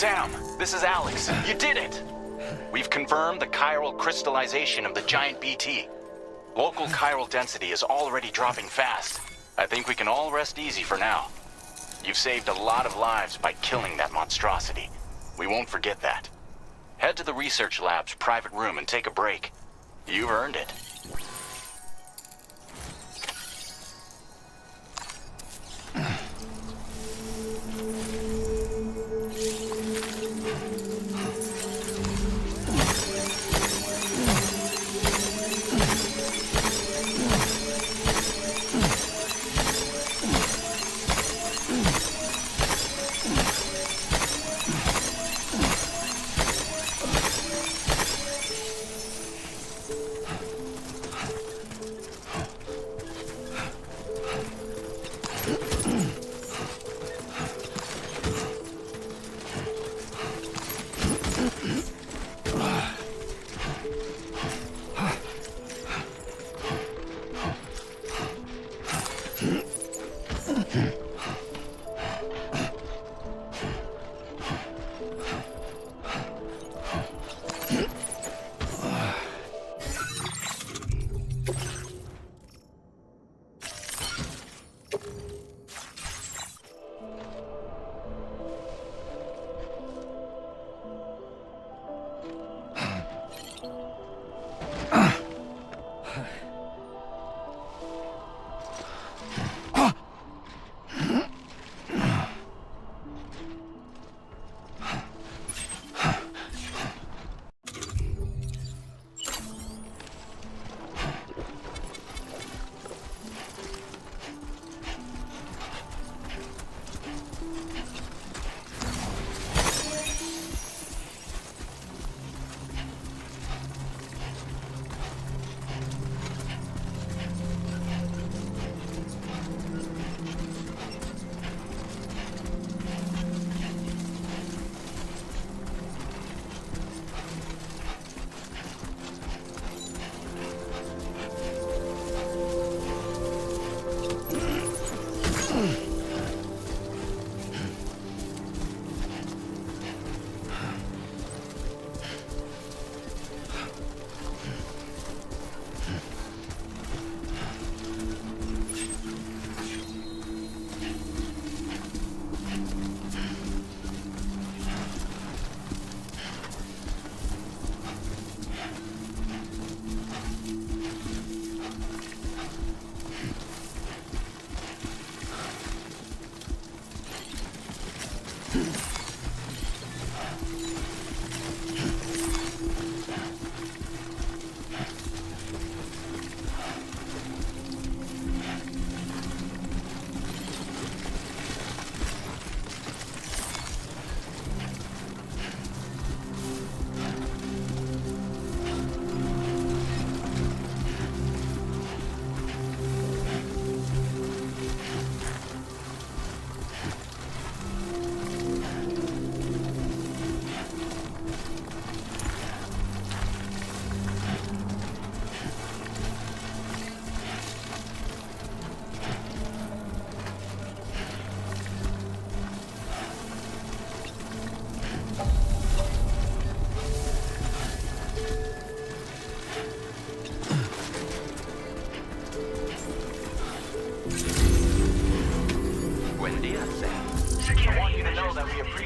Sam, this is Alex. You did it! We've confirmed the chiral crystallization of the giant BT. Local chiral density is already dropping fast. I think we can all rest easy for now. You've saved a lot of lives by killing that monstrosity. We won't forget that. Head to the research lab's private room and take a break. You've earned it.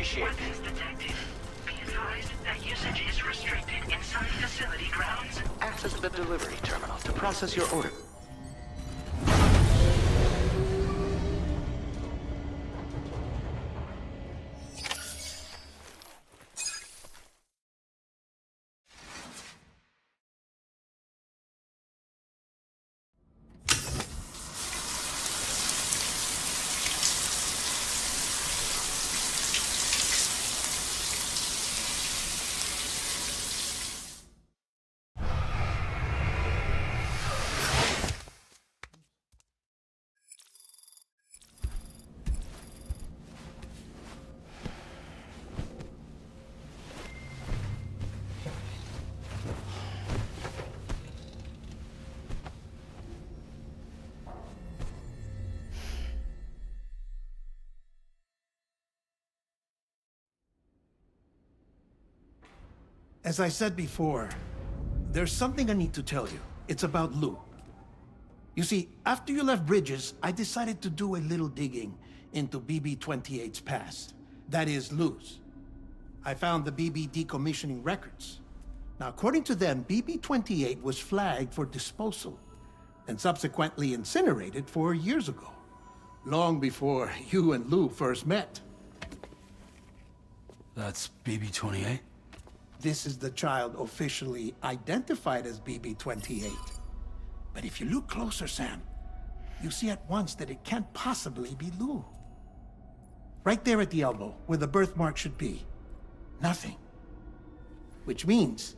appreciate it. Be advised that usage is restricted inside facility grounds. Access the delivery terminal to process your order. As I said before, there's something I need to tell you. It's about Lou. You see, after you left Bridges, I decided to do a little digging into BB-28's past. That is, Lou's. I found the BB decommissioning records. Now, according to them, BB-28 was flagged for disposal and subsequently incinerated 4 years ago, long before you and Lou first met. That's BB-28? This is the child officially identified as BB-28. But if you look closer, Sam, you see at once that it can't possibly be Lou. Right there at the elbow, where the birthmark should be. Nothing. Which means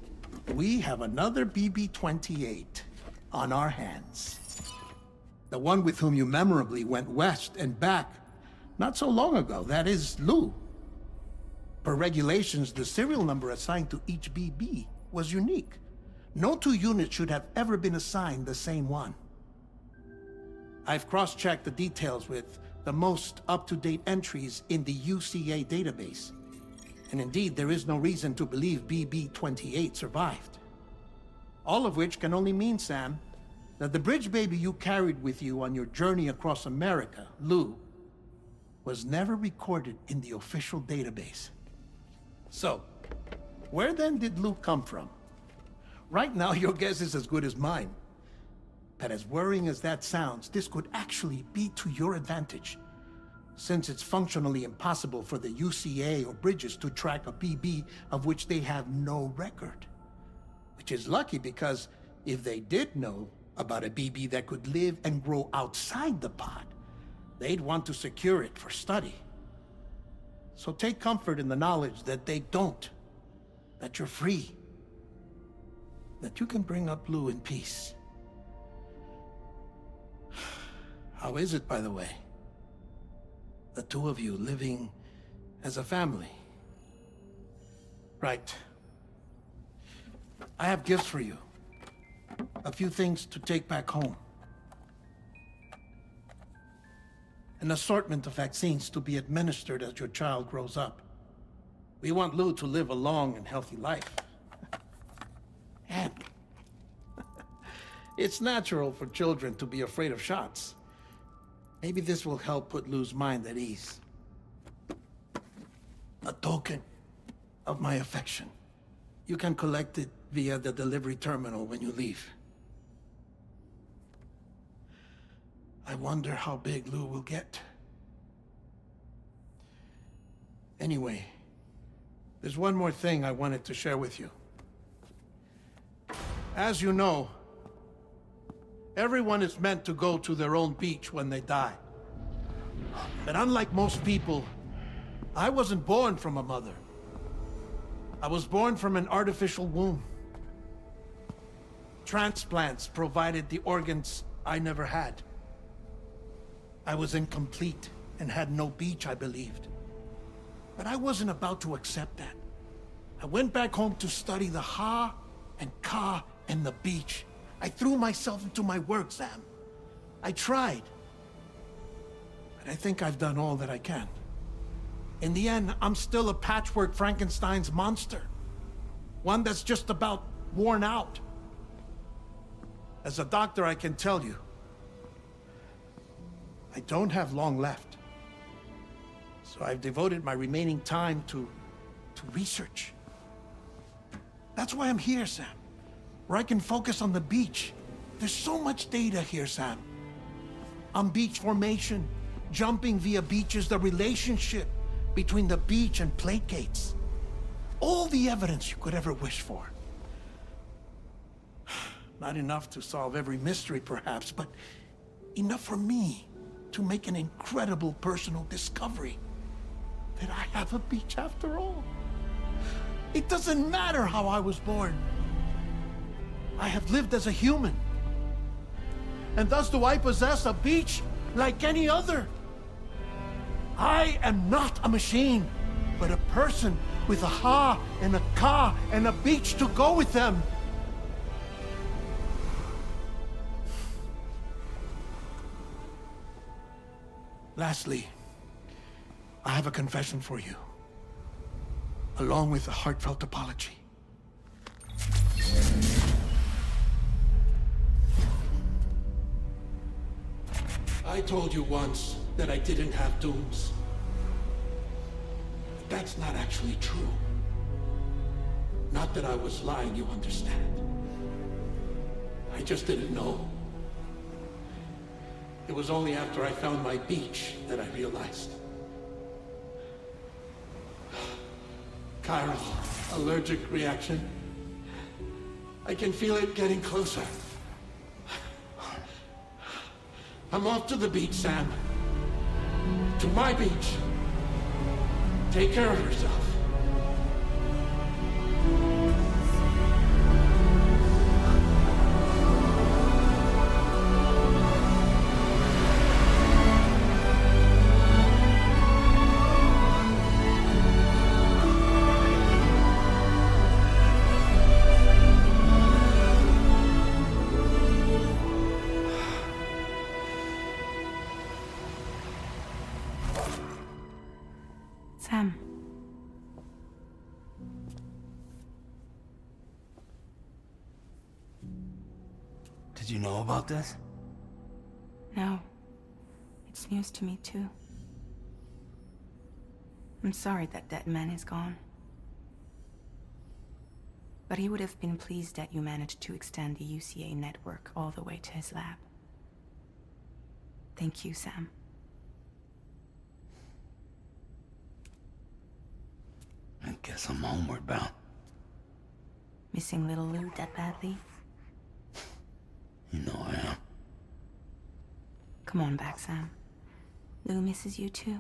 we have another BB-28 on our hands. The one with whom you memorably went west and back not so long ago. That is Lou. Per regulations, the serial number assigned to each BB was unique. No two units should have ever been assigned the same one. I've cross-checked the details with the most up-to-date entries in the UCA database. And indeed, there is no reason to believe BB-28 survived. All of which can only mean, Sam, that the bridge baby you carried with you on your journey across America, Lou, was never recorded in the official database. So, where then did Lou come from? Right now, your guess is as good as mine. But as worrying as that sounds, this could actually be to your advantage, since it's functionally impossible for the UCA or Bridges to track a BB of which they have no record. Which is lucky, because if they did know about a BB that could live and grow outside the pod, they'd want to secure it for study. So take comfort in the knowledge that they don't, that you're free, that you can bring up Lou in peace. How is it, by the way? The two of you living as a family? Right. I have gifts for you. A few things to take back home. An assortment of vaccines to be administered as your child grows up. We want Lou to live a long and healthy life. And it's natural for children to be afraid of shots. Maybe this will help put Lou's mind at ease. A token of my affection. You can collect it via the delivery terminal when you leave. I wonder how big Lou will get. Anyway, there's one more thing I wanted to share with you. As you know, everyone is meant to go to their own beach when they die. But unlike most people, I wasn't born from a mother. I was born from an artificial womb. Transplants provided the organs I never had. I was incomplete and had no beach, I believed. But I wasn't about to accept that. I went back home to study the Ha and Ka and the beach. I threw myself into my work, Sam. I tried. But I think I've done all that I can. In the end, I'm still a patchwork Frankenstein's monster. One that's just about worn out. As a doctor, I can tell you, I don't have long left. So I've devoted my remaining time to research. That's why I'm here, Sam. Where I can focus on the beach. There's so much data here, Sam. On beach formation, jumping via beaches, the relationship between the beach and placates. All the evidence you could ever wish for. Not enough to solve every mystery, perhaps, but enough for me to make an incredible personal discovery. That I have a beach after all. It doesn't matter how I was born. I have lived as a human. And thus do I possess a beach like any other. I am not a machine, but a person with a Ha and a Ka and a beach to go with them. Lastly, I have a confession for you, along with a heartfelt apology. I told you once that I didn't have dooms. But that's not actually true. Not that I was lying, you understand. I just didn't know. It was only after I found my beach that I realized. Chiral allergic reaction. I can feel it getting closer. I'm off to the beach, Sam. To my beach. Take care of yourself. Sam. Did you know about this? No. It's news to me, too. I'm sorry that that man is gone. But he would have been pleased that you managed to extend the UCA network all the way to his lab. Thank you, Sam. I guess I'm homeward bound. Missing little Lou that badly? You know I am. Come on back, Sam. Lou misses you too.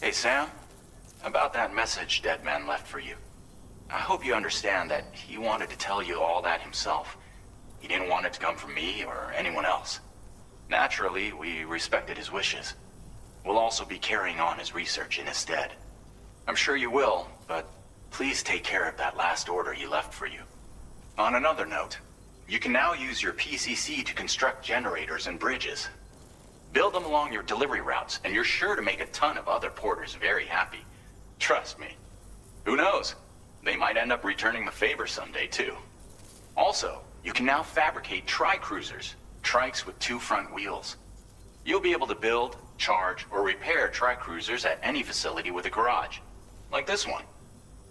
Hey, Sam. About that message Deadman left for you. I hope you understand that he wanted to tell you all that himself. He didn't want it to come from me or anyone else. Naturally, we respected his wishes. We'll also be carrying on his research in his stead. I'm sure you will, but please take care of that last order he left for you. On another note, you can now use your PCC to construct generators and bridges. Build them along your delivery routes, and you're sure to make a ton of other porters very happy. Trust me. Who knows? They might end up returning the favor someday, too. Also, you can now fabricate tri-cruisers, trikes with 2 front wheels. You'll be able to build, charge, or repair tri-cruisers at any facility with a garage. Like this one.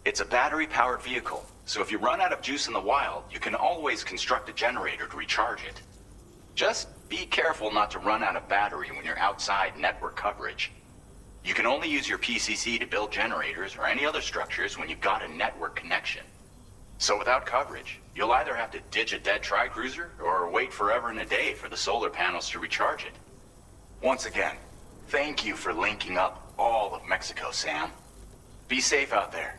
It's a battery-powered vehicle, so if you run out of juice in the wild, you can always construct a generator to recharge it. Just be careful not to run out of battery when you're outside network coverage. You can only use your PCC to build generators or any other structures when you've got a network connection. So without coverage, you'll either have to ditch a dead tri-cruiser or wait forever and a day for the solar panels to recharge it. Once again, thank you for linking up all of Mexico, Sam. Be safe out there,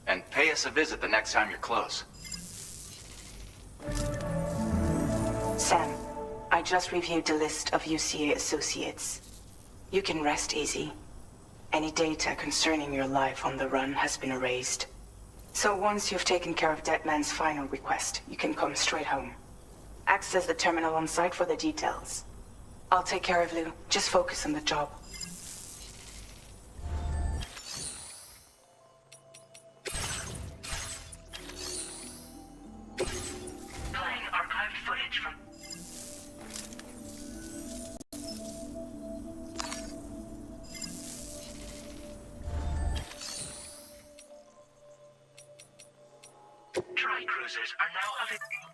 and pay us a visit the next time you're close. I just reviewed the list of UCA associates. You can rest easy. Any data concerning your life on the run has been erased. So once you've taken care of Deadman's final request, you can come straight home. Access the terminal on site for the details. I'll take care of Lou. Just focus on the job. Playing archived footage from... Tri-cruisers are now available.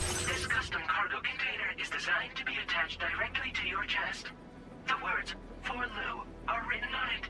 This custom cargo container is designed to be attached directly to your chest. The words, "For Lou," are written on it.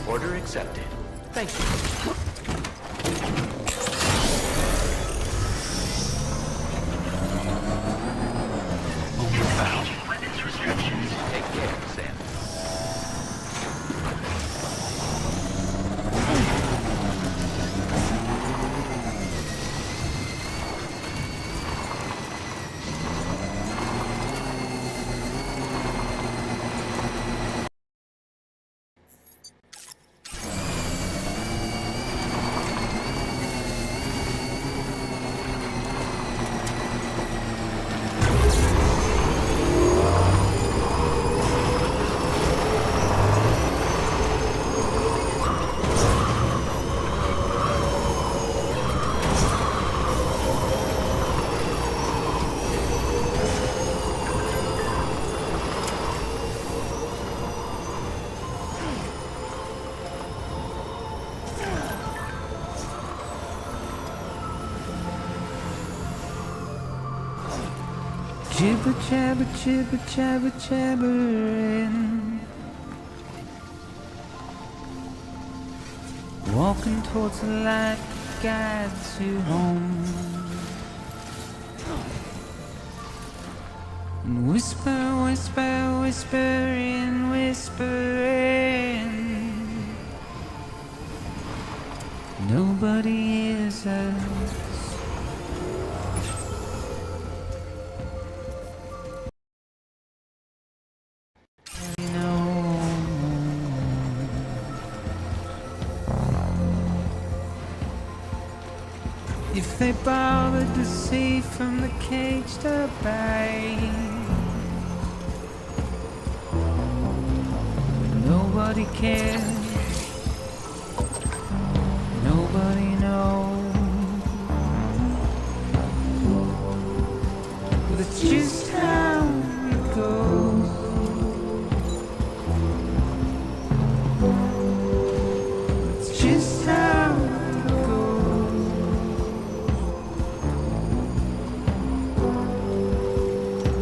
Order accepted. Thank you. Disengaging weapons restrictions. Take care, Sam. Jibber jabber, jibber jabber, jabbering. Walking towards the light guides you home. And whisper, whisper, whispering, whispering. Nobody hears us. If they bothered to see from the cage to bay, nobody cares, nobody knows. That's just how it goes. That's just how it goes.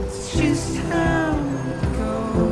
It's just how it goes.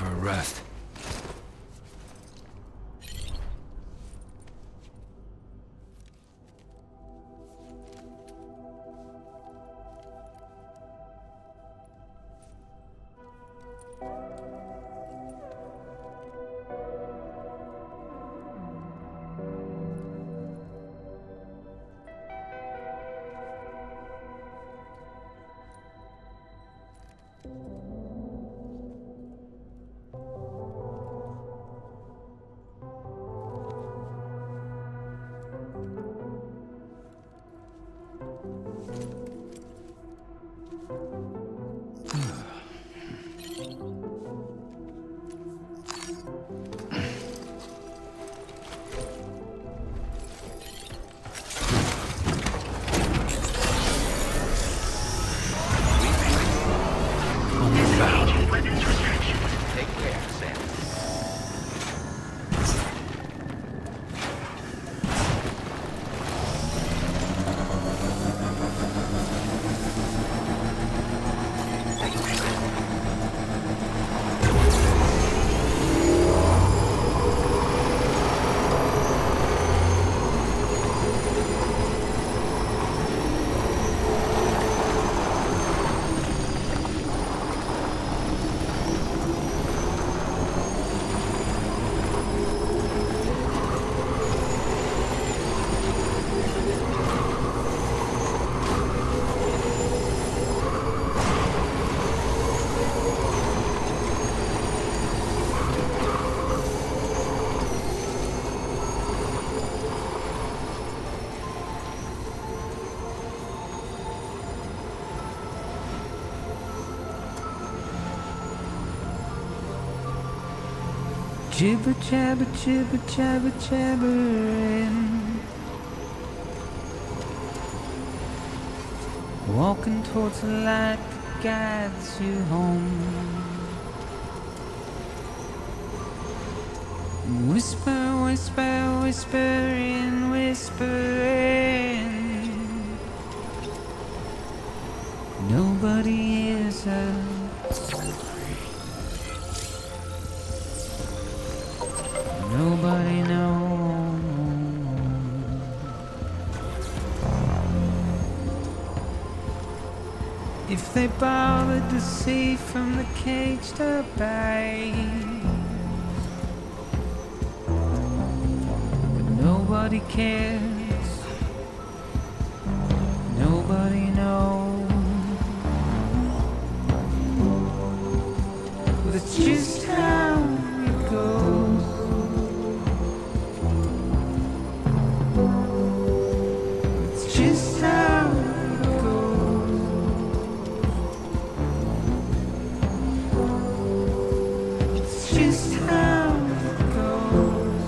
for a rest. Weapons restrictions. Take care, Sam. Jibber jabber jibber jabber jabbering, walking towards the light that guides you home. Whisper, whisper, whispering, whispering. Nobody hears us. Nobody knows. If they bothered to see from the cage to bay, but nobody cares. Nobody knows. That's just how it goes. Just how it goes. It's just how it goes.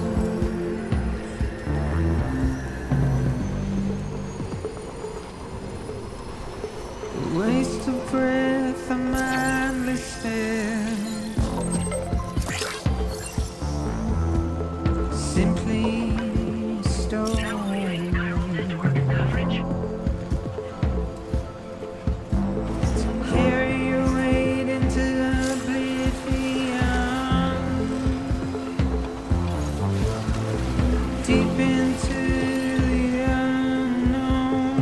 A waste of breath, a mindless stare. Simply stolen. Carry your weight into oblivion, deep into the unknown.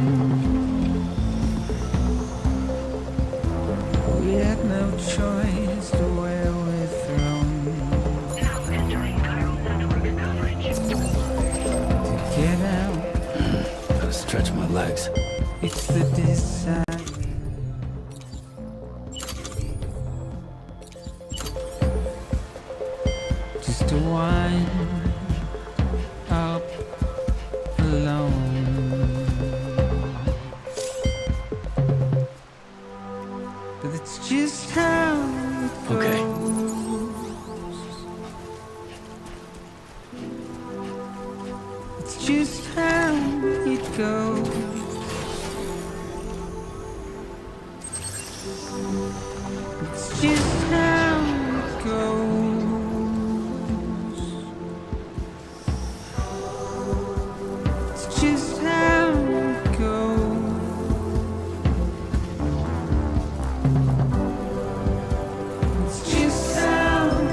We had no choice to where we're thrown. Now entering chiral network coverage. To get out, Gotta stretch my legs. it's the desire. Just to wind up alone. But it's just how it goes. Okay. It's just how it goes. It's just how it goes. It's just how it goes. It's just how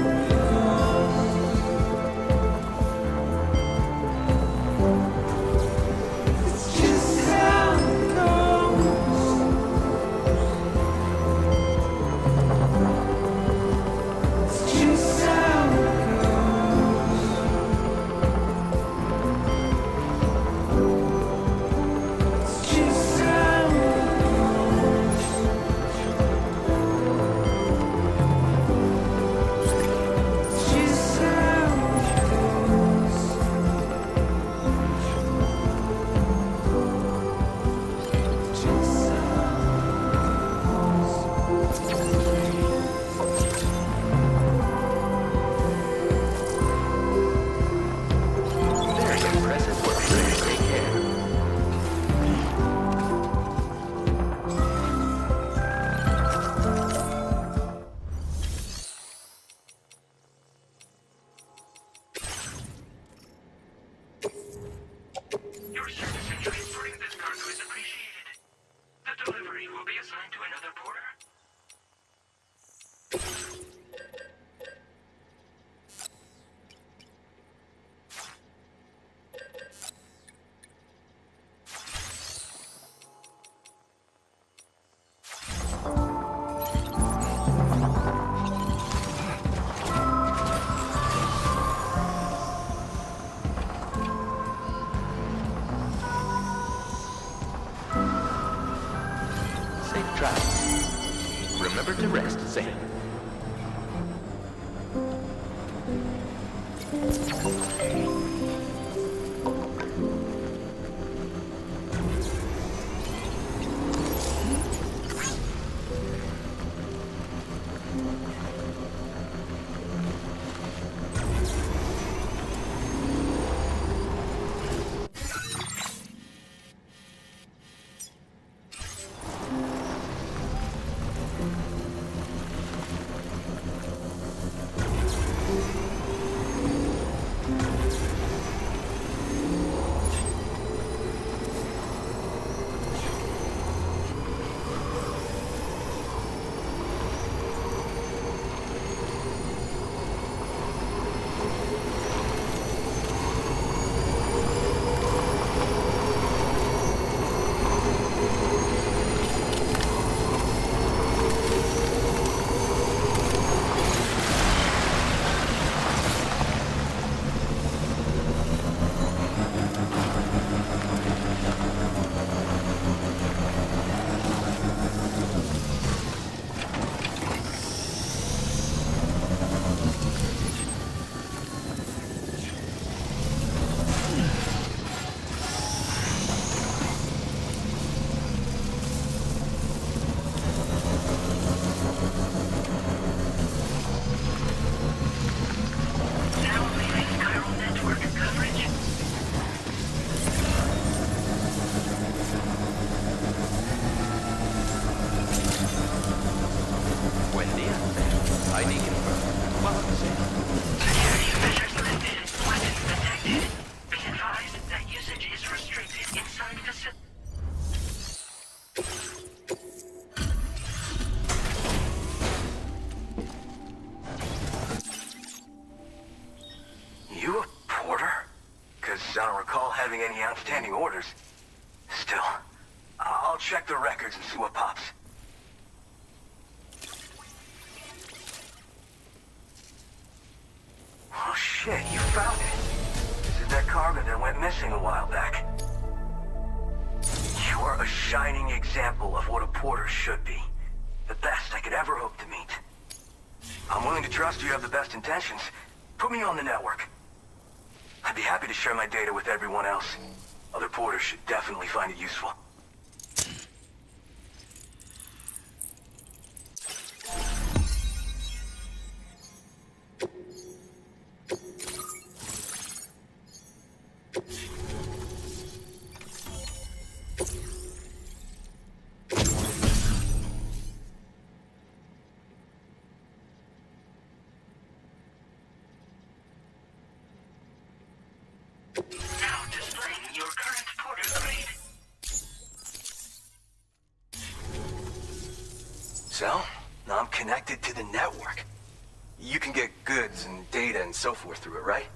Your service in transporting this cargo is appreciated. The delivery will be assigned to another porter. Safe travels. Remember to rest, Sam. Now leaving chiral network coverage. Buen día, Sam. ID confirmed. Welcome, Sam. Security measures lifted. Weapons detected. Be advised that usage is restricted inside the You a porter? Because I don't recall having any outstanding orders. Still, I'll check the records and see what pops. Oh shit, you found it. This is that cargo that went missing a while back. You are a shining example of what a porter should be. The best I could ever hope to meet. I'm willing to trust you have the best intentions. Put me on the network. I'd be happy to share my data with everyone else. Other porters should definitely find it useful. now displaying your current porter grade. So, now I'm connected to the network. You can get goods and data and so forth through it, right?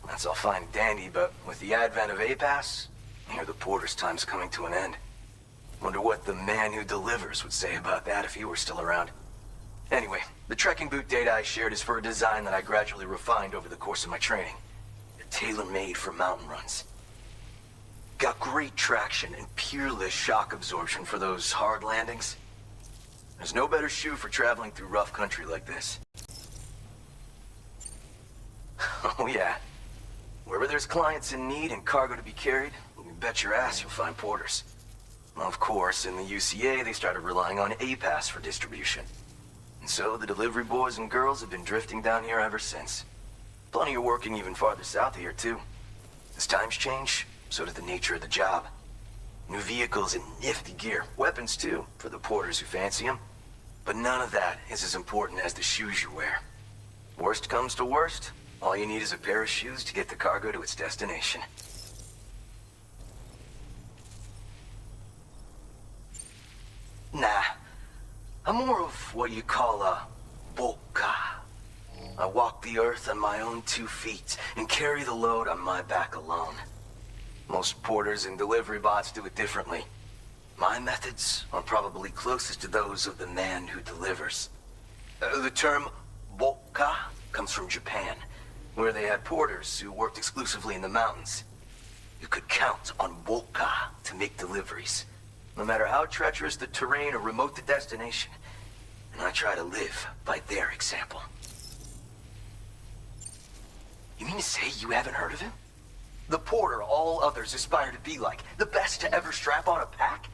That's all fine and dandy, but with the advent of A-Pass, the porter's time's coming to an end. Wonder what the man who delivers would say about that if he were still around. Anyway, the trekking boot data I shared is for a design that I gradually refined over the course of my training. They're tailor-made for mountain runs. Got great traction and peerless shock absorption for those hard landings. There's no better shoe for traveling through rough country like this. Oh yeah. Wherever there's clients in need and cargo to be carried, you bet your ass you'll find porters. Of course, in the UCA, they started relying on A-Pass for distribution. And so the delivery boys and girls have been drifting down here ever since. Plenty are working even farther south here, too. As times change, so does the nature of the job. New vehicles and nifty gear. Weapons, too, for the porters who fancy them. But none of that is as important as the shoes you wear. Worst comes to worst, All you need is a pair of shoes to get the cargo to its destination. Nah, I'm more of what you call a boka. I walk the earth on my own 2 feet and carry the load on my back alone. Most porters and delivery bots do it differently. My methods are probably closest to those of the man who delivers. The term boka comes from Japan, where they had porters who worked exclusively in the mountains. You could count on boka to make deliveries, no matter how treacherous the terrain or remote the destination. And I try to live by their example. You mean to say you haven't heard of him? The porter all others aspire to be like, the best to ever strap on a pack?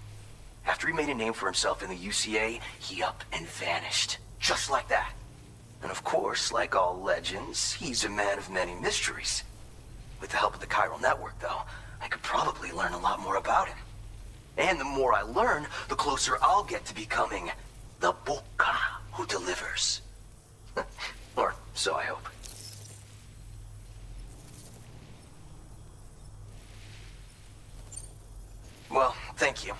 After he made a name for himself in the UCA, he up and vanished. Just like that. And of course, like all legends, he's a man of many mysteries. With the help of the Chiral Network, though, I could probably learn a lot more about him. And the more I learn, the closer I'll get to becoming the Boka who delivers. Or so I hope. Well, thank you.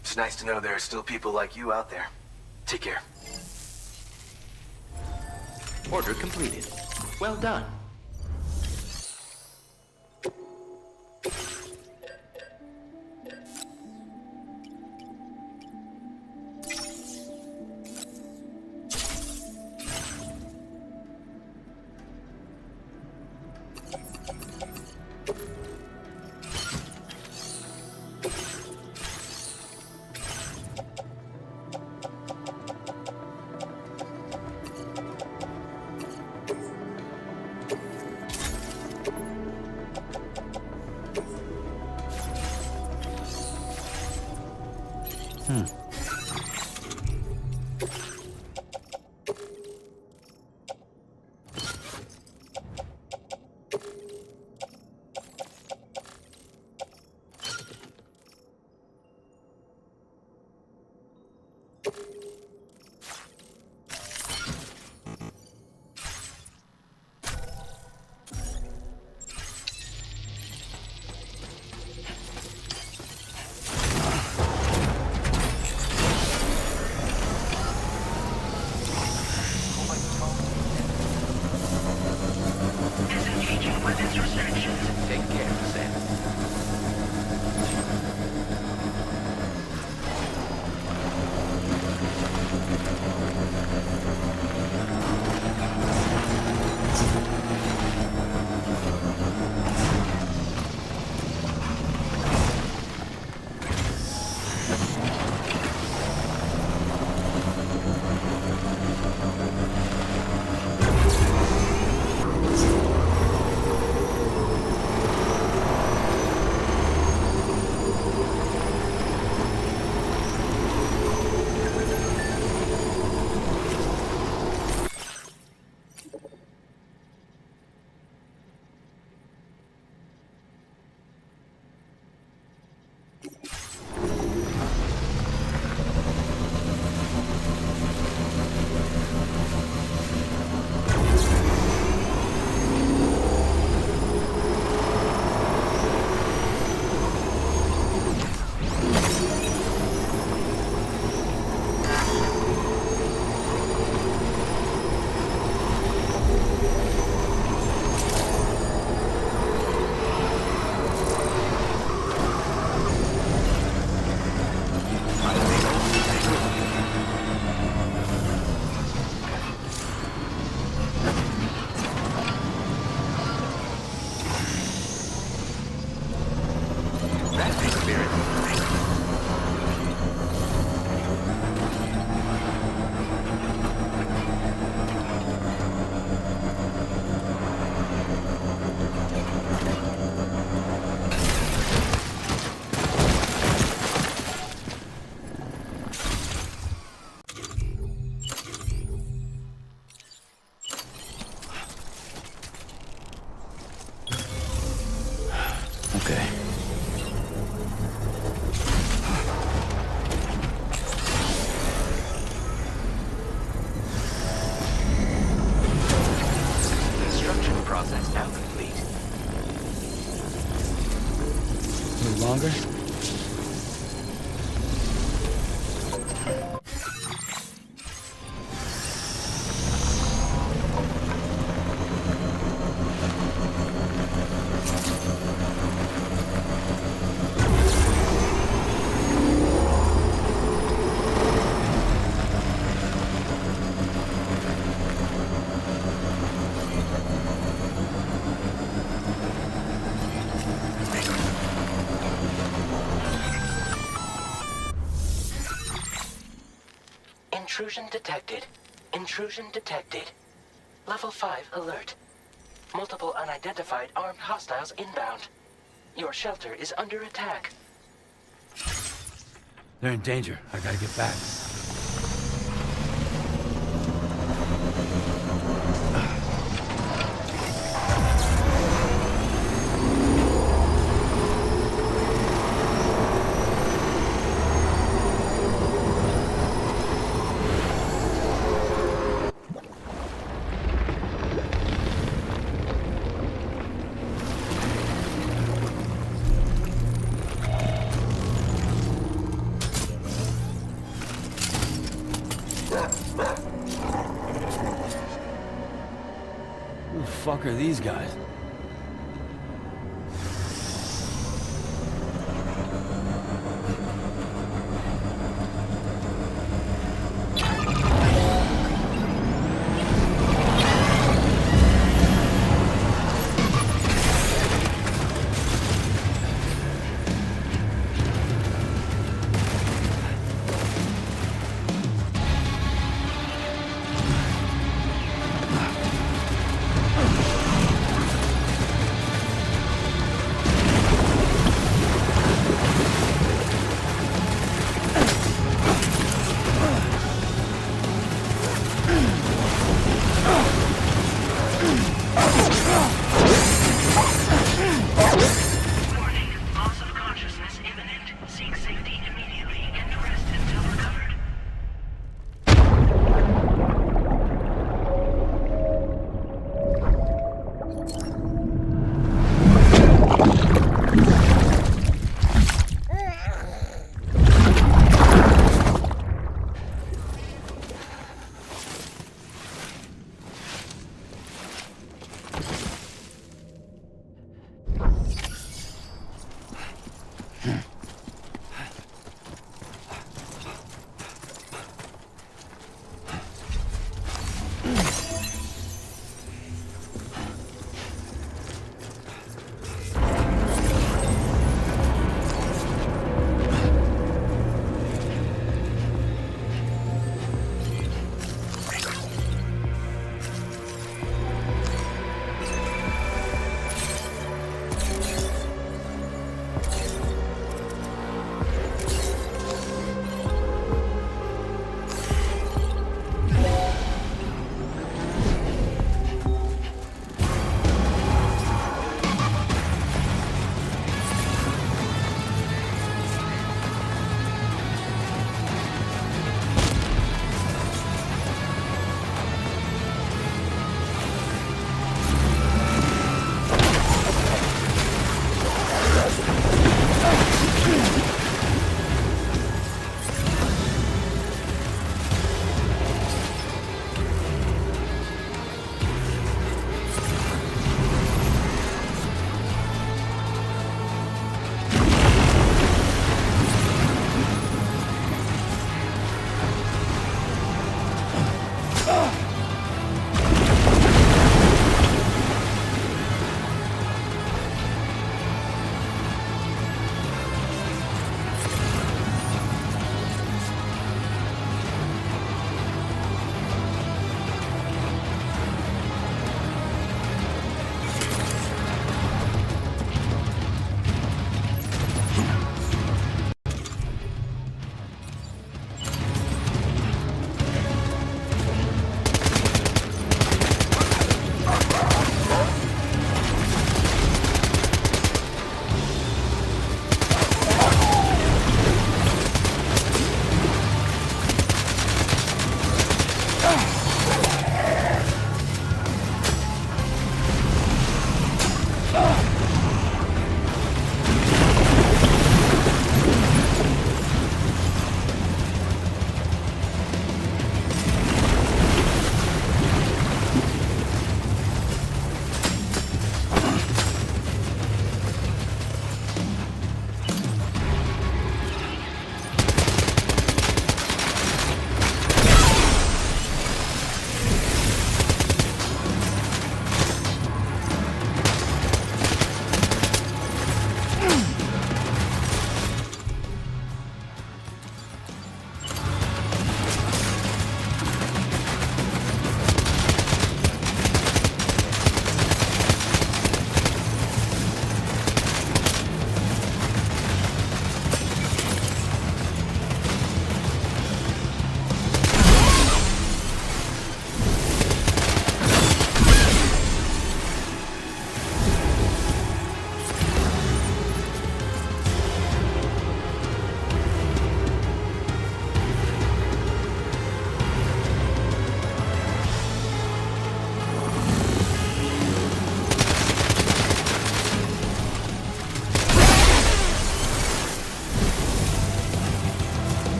It's nice to know there are still people like you out there. Take care. Order completed. Well done. little longer? Intrusion detected. Intrusion detected. Level 5 alert. Multiple unidentified armed hostiles inbound. Your shelter is under attack. They're in danger. I gotta get back. Who the fuck are these guys?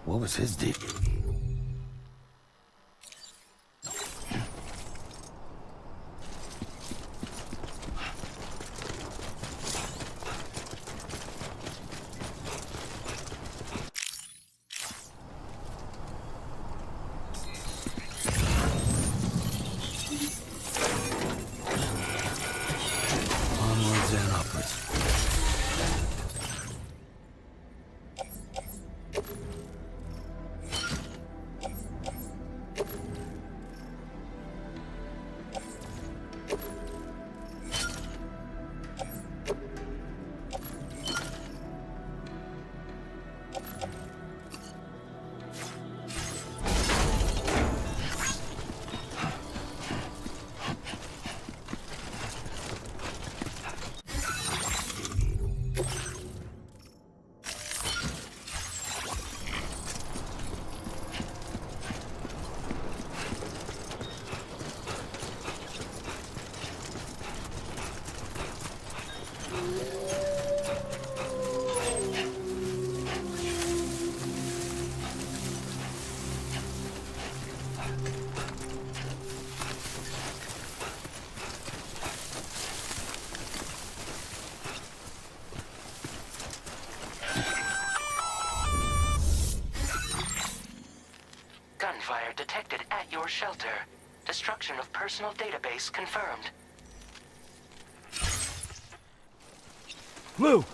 What was his deal? Onwards and upwards. Gunfire detected at your shelter. Destruction of personal database confirmed. Lou!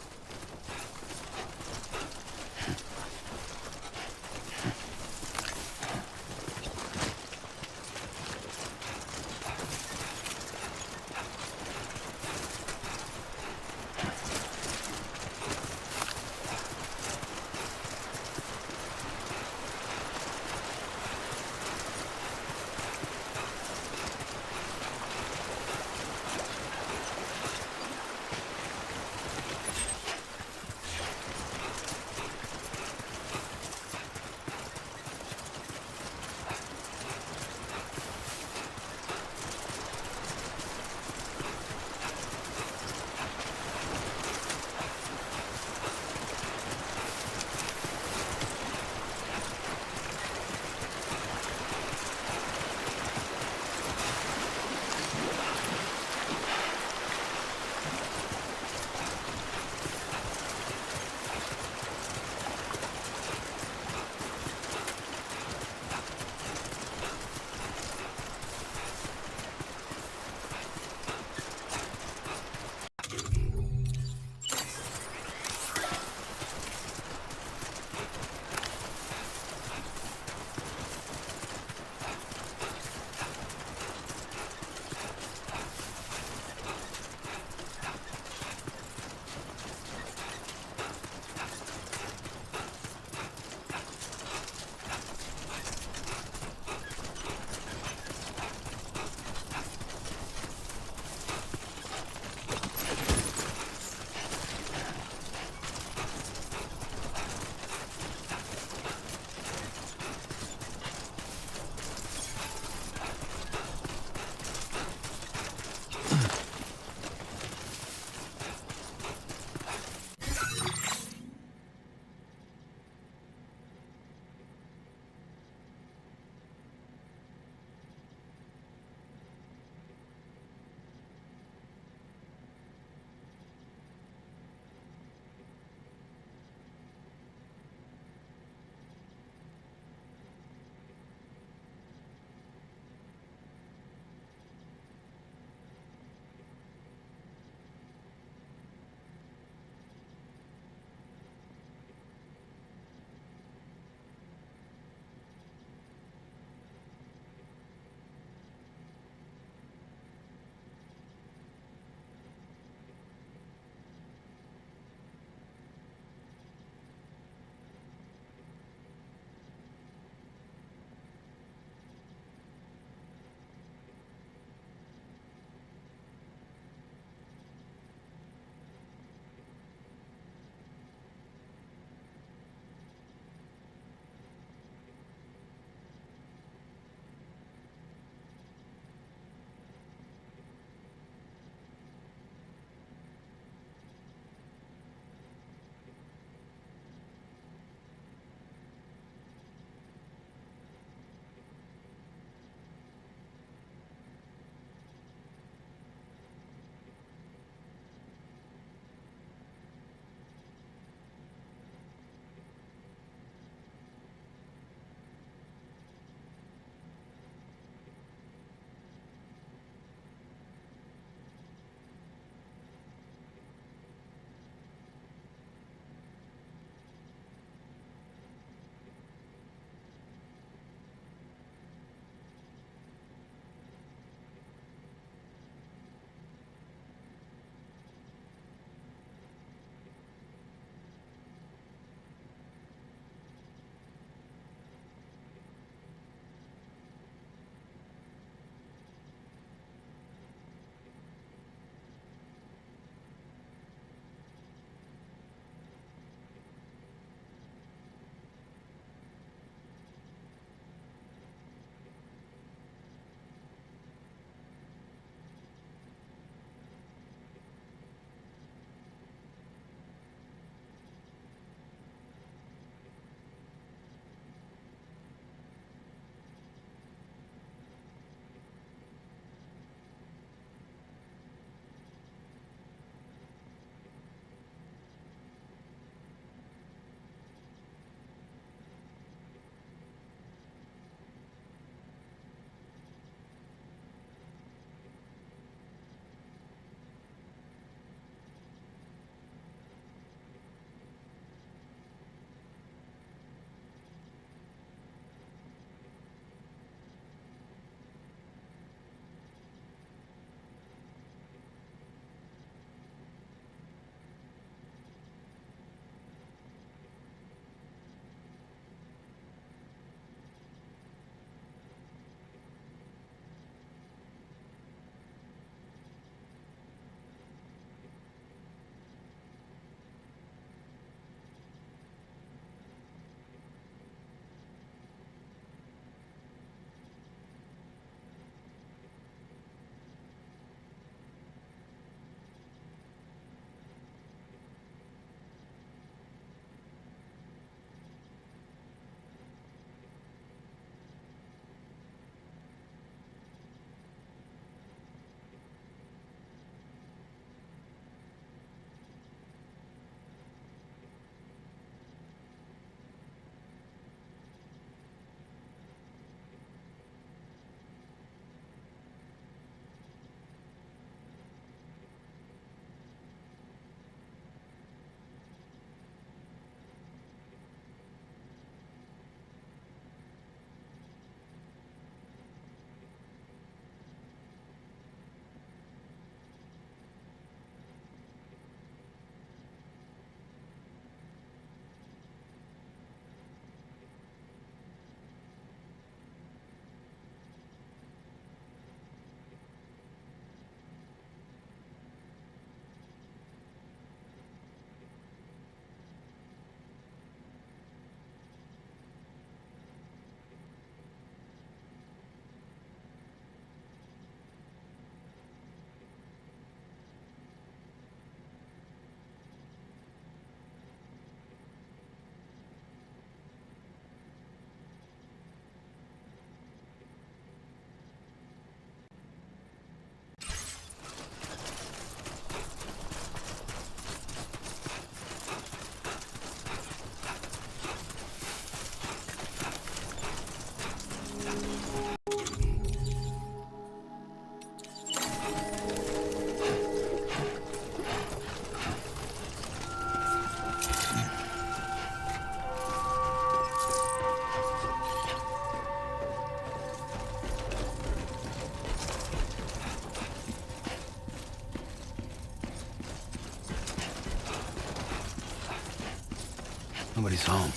Nobody's home.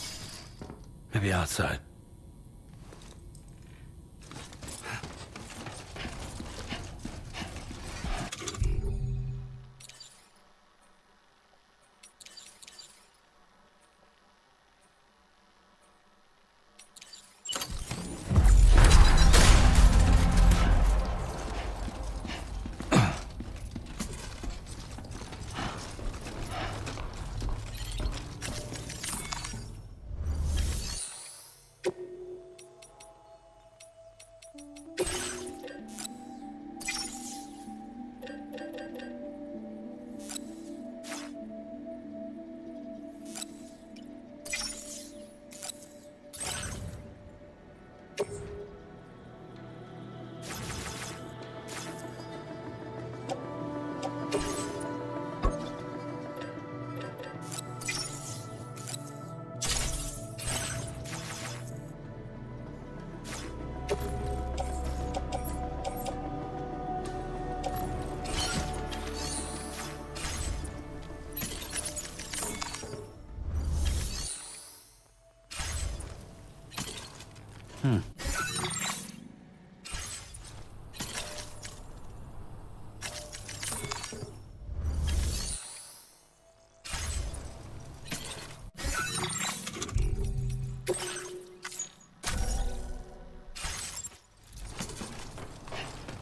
Maybe outside.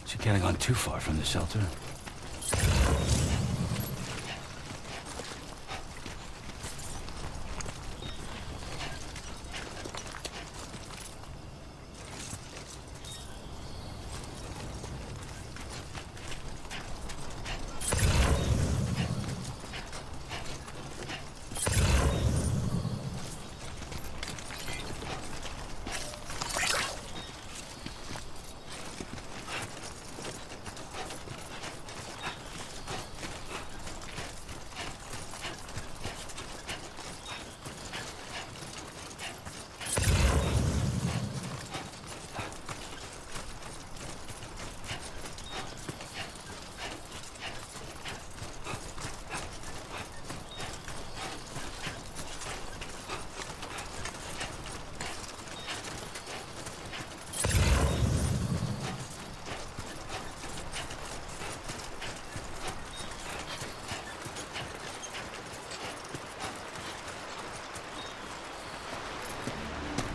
She can't have gone too far from the shelter.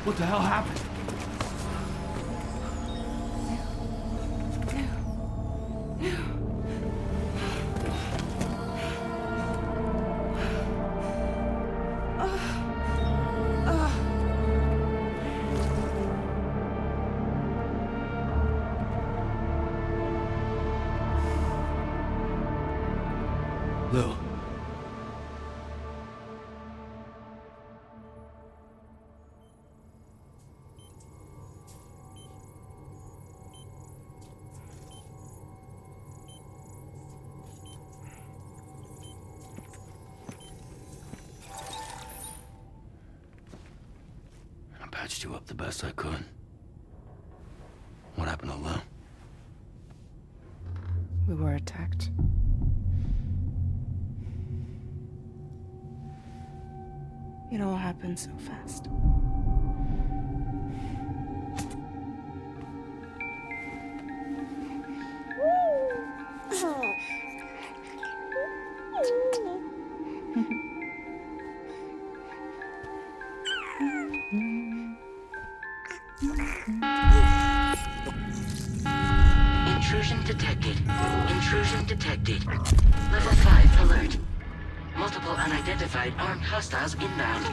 What the hell happened? Lou. I patched you up the best I could. What happened to Lou? We were attacked. It all happened so fast. Intrusion detected. Intrusion detected. Level 5 alert. Multiple unidentified armed hostiles inbound.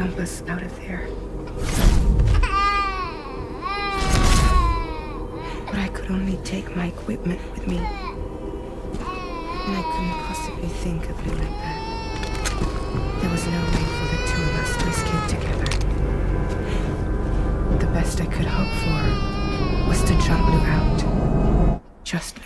jump us out of there. But I could only take my equipment with me. And I couldn't possibly think of Lou like that. There was no way for the two of us to escape together. The best I could hope for was to jump Lou out. Just Lou.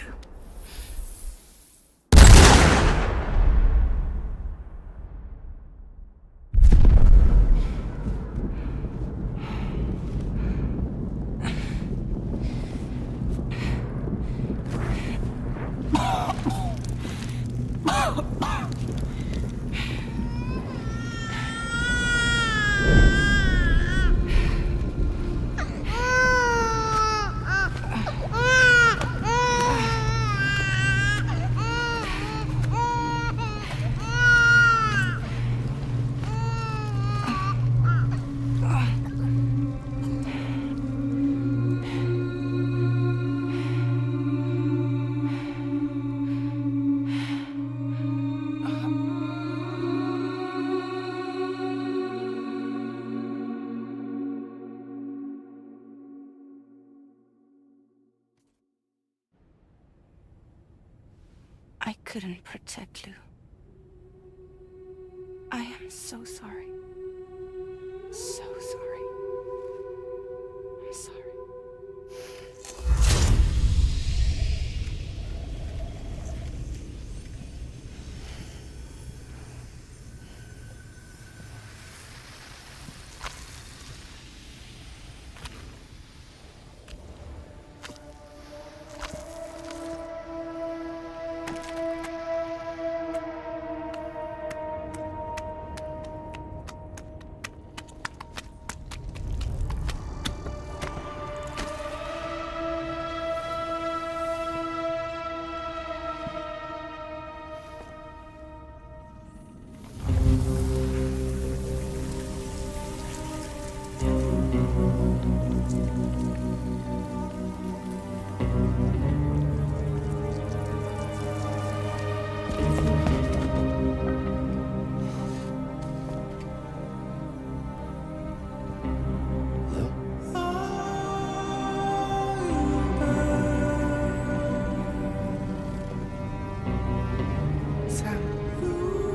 I couldn't protect Lou. I am so sorry. So sorry. I'm sorry.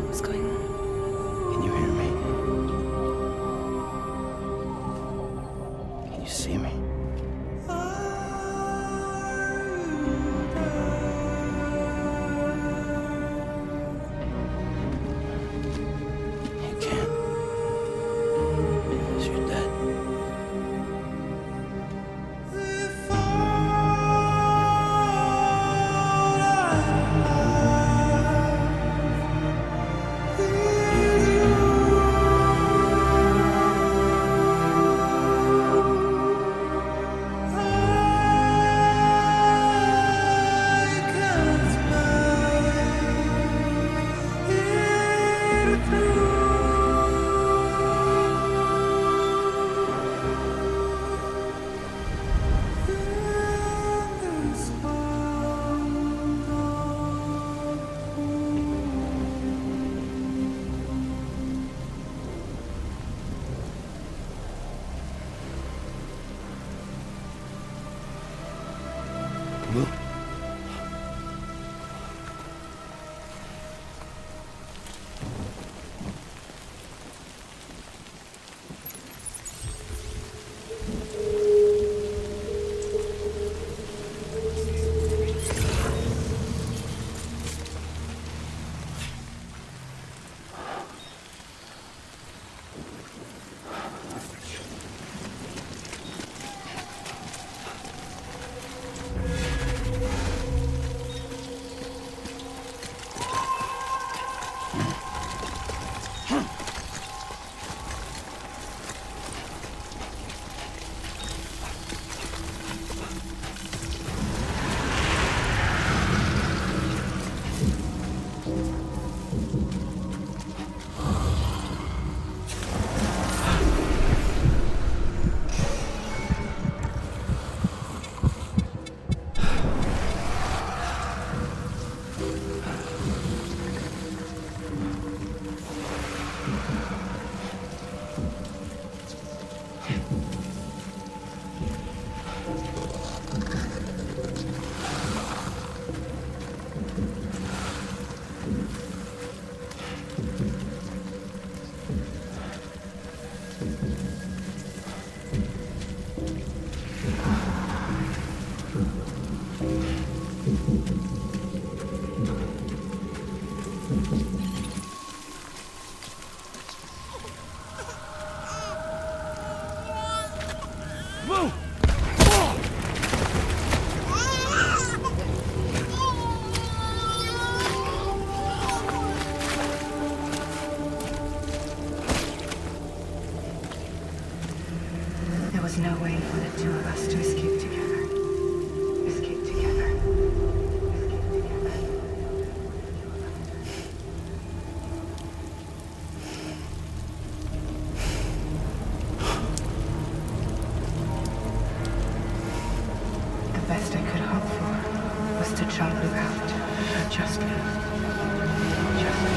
What's going on? Can you hear me? Can you see me? You can't. 'Cause you're dead. Lou. was no way for the two of us to escape together. Escape together. Escape together. The best I could hope for was to jump without just me. Just me.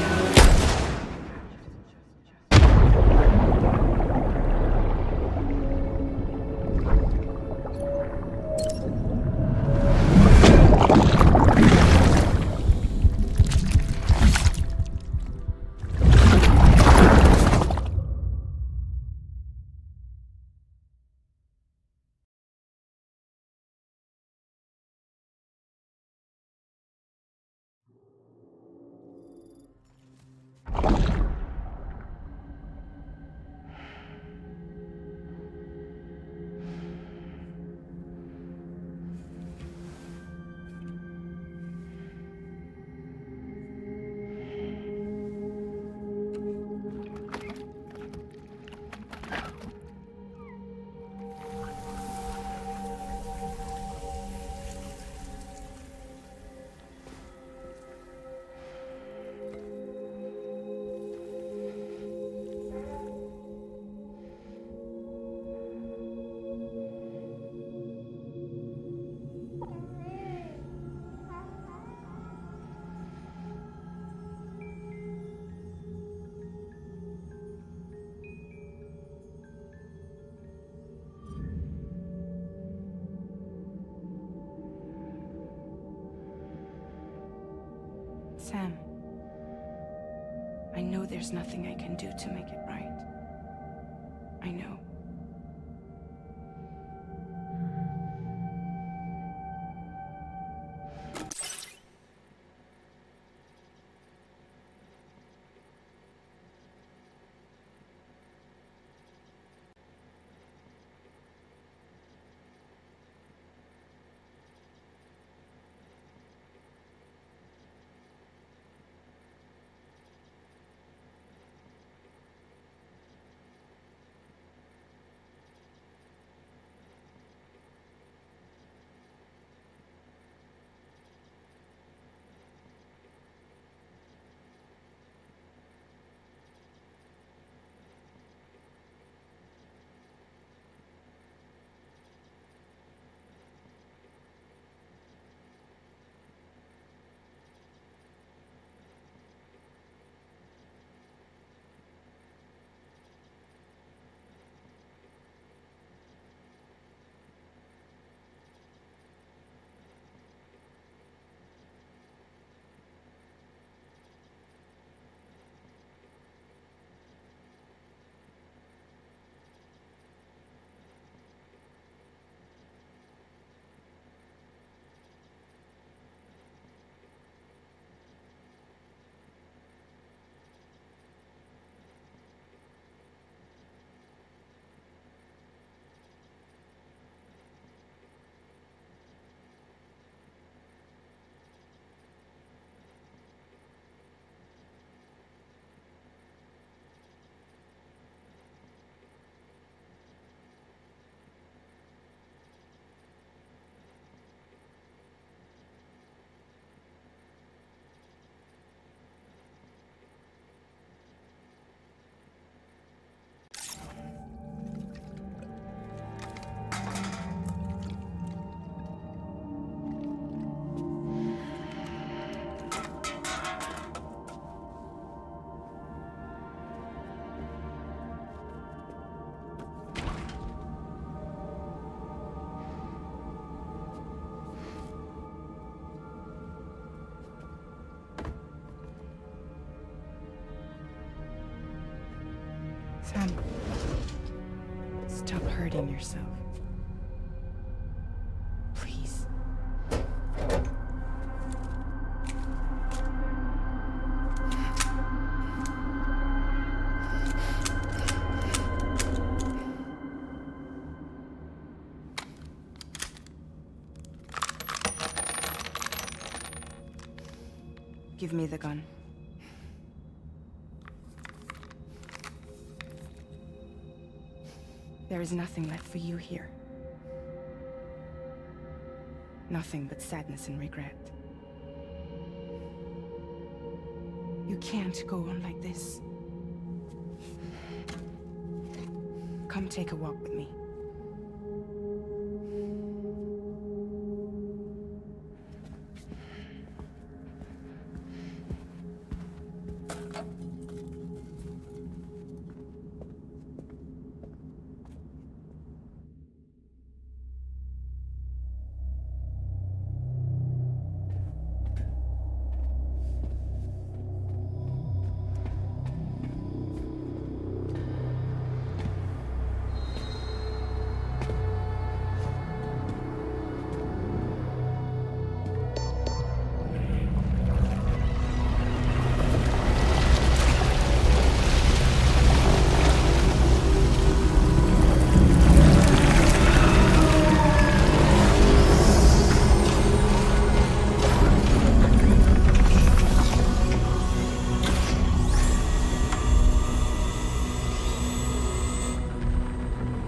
Sam, I know there's nothing I can do to make it right. I know. Sam, stop hurting yourself. Please. Give me the gun. There is nothing left for you here. Nothing but sadness and regret. You can't go on like this. Come take a walk with me.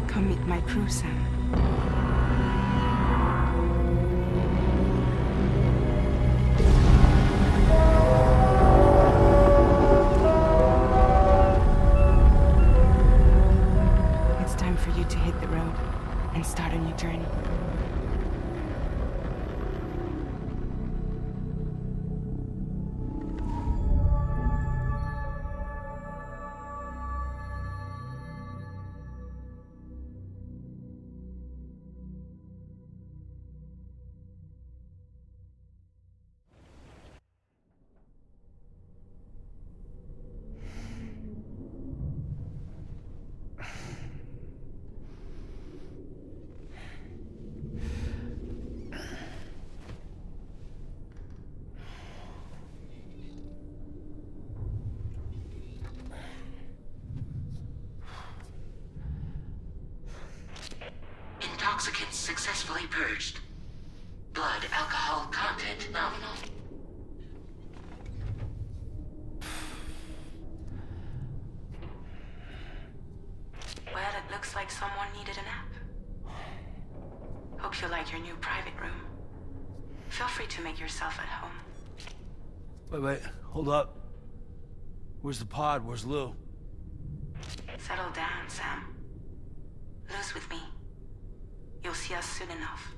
Come meet my crew, Sam. It's time for you to hit the road and start a new journey. Intoxicants successfully purged. Blood alcohol content nominal. Well, it looks like someone needed a nap. Hope you like your new private room. Feel free to make yourself at home. Wait, hold up. Where's the pod? Where's Lou? Settle down, Sam. Lou's with me. You'll see us soon enough.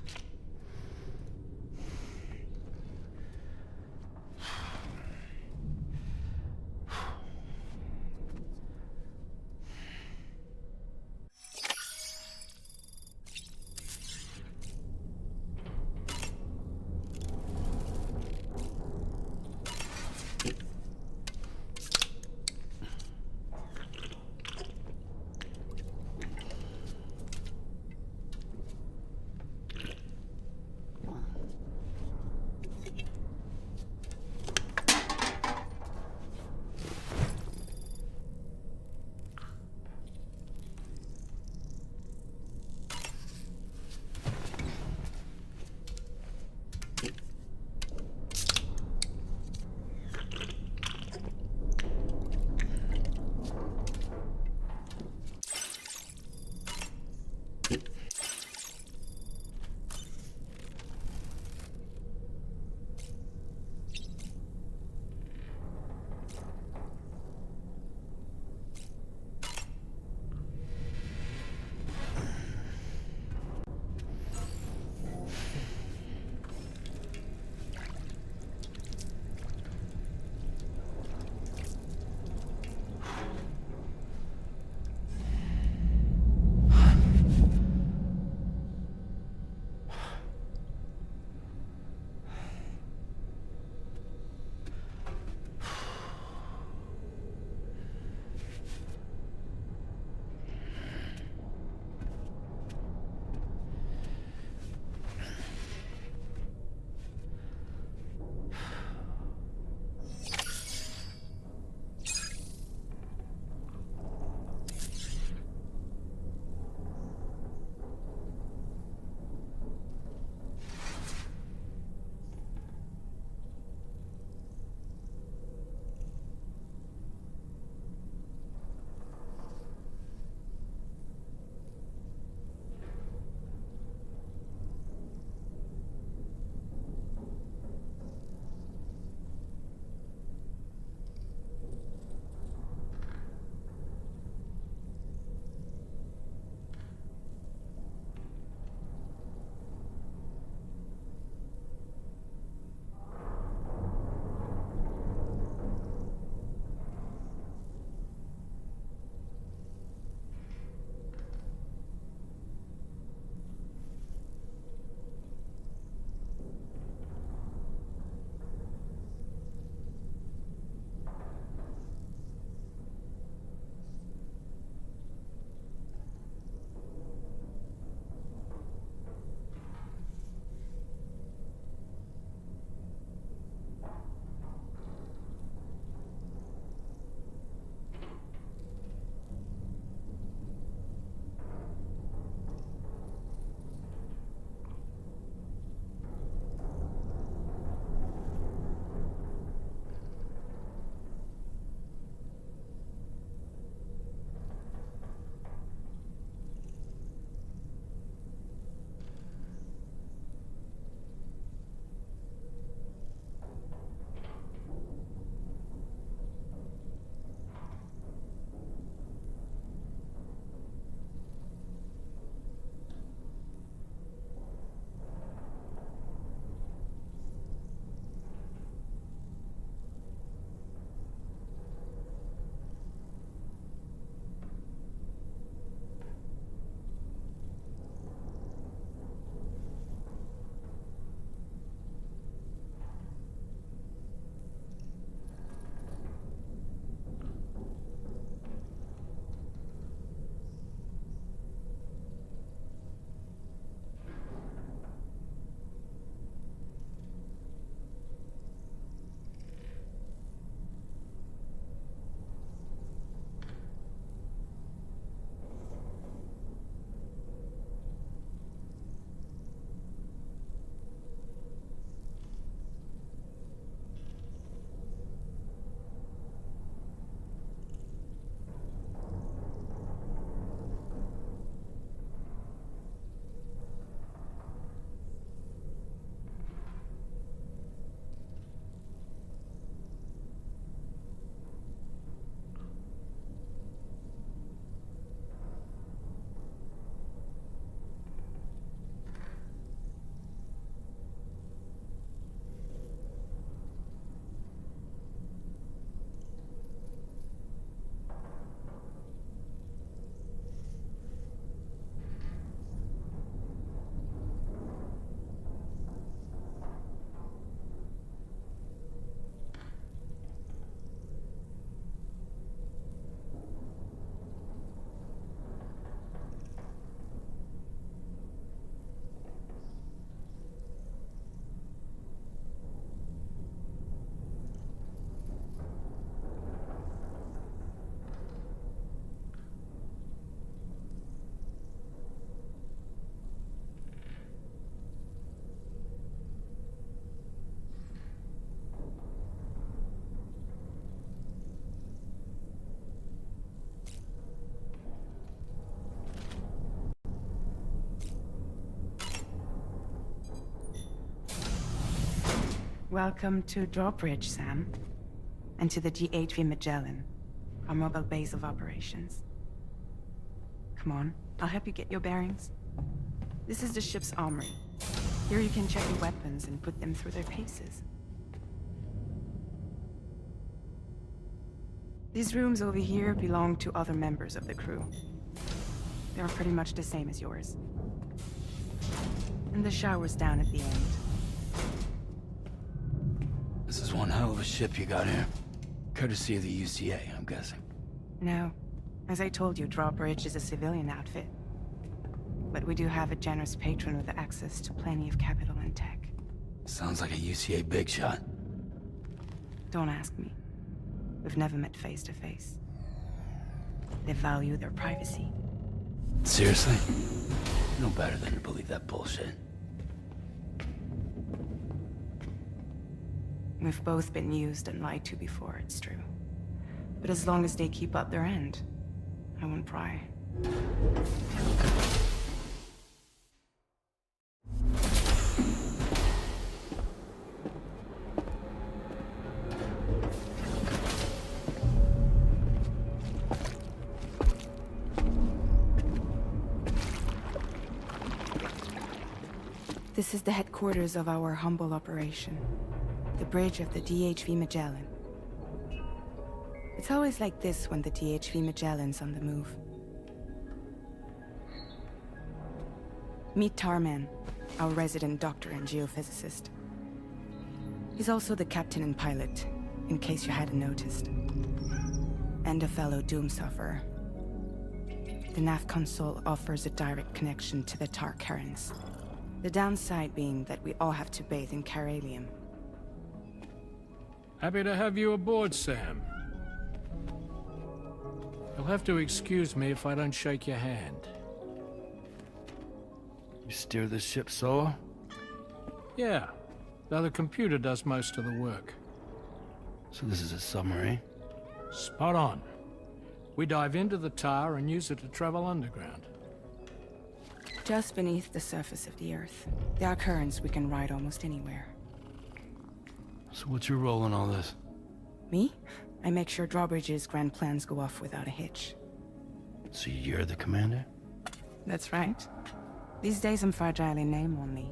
Welcome to Drawbridge, Sam. And to the DHV Magellan, our mobile base of operations. Come on, I'll help you get your bearings. This is the ship's armory. Here you can check your weapons and put them through their paces. These rooms over here belong to other members of the crew. They're pretty much the same as yours. And the shower's down at the end. This is one hell of a ship you got here. Courtesy of the UCA, I'm guessing. No. As I told you, Drawbridge is a civilian outfit. But we do have a generous patron with access to plenty of capital and tech. Sounds like a UCA big shot. Don't ask me. We've never met face to face. They value their privacy. Seriously? No better than to believe that bullshit. We've both been used and lied to before, it's true. But as long as they keep up their end, I won't pry. This is the headquarters of our humble operation. The bridge of the DHV Magellan. It's always like this when the DHV Magellan's on the move. Meet Tarman, our resident doctor and geophysicist. He's also the captain and pilot, in case you hadn't noticed. And a fellow Doom sufferer. The nav console offers a direct connection to the Tar currents. The downside being that we all have to bathe in Caralium. Happy to have you aboard, Sam. You'll have to excuse me if I don't shake your hand. You steer this ship solo? Yeah, though the computer does most of the work. So this is a submarine? Spot on. We dive into the Tar and use it to travel underground. Just beneath the surface of the Earth, there are currents we can ride almost anywhere. So what's your role in all this? Me? I make sure Drawbridge's grand plans go off without a hitch. So you're the commander? That's right. These days I'm fragile in name only.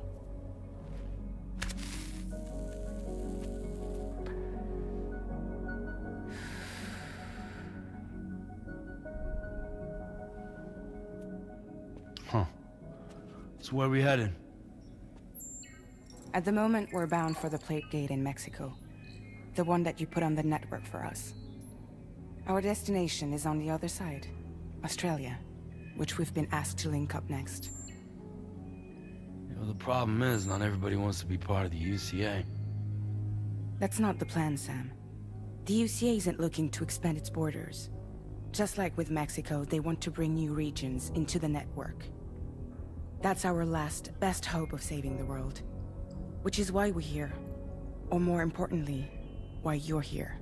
Huh. So where are we headed? At the moment, we're bound for the Plate Gate in Mexico. The one that you put on the network for us. Our destination is on the other side, Australia, which we've been asked to link up next. You know, the problem is, not everybody wants to be part of the UCA. That's not the plan, Sam. The UCA isn't looking to expand its borders. Just like with Mexico, they want to bring new regions into the network. That's our last, best hope of saving the world. Which is why we're here. Or more importantly, why you're here.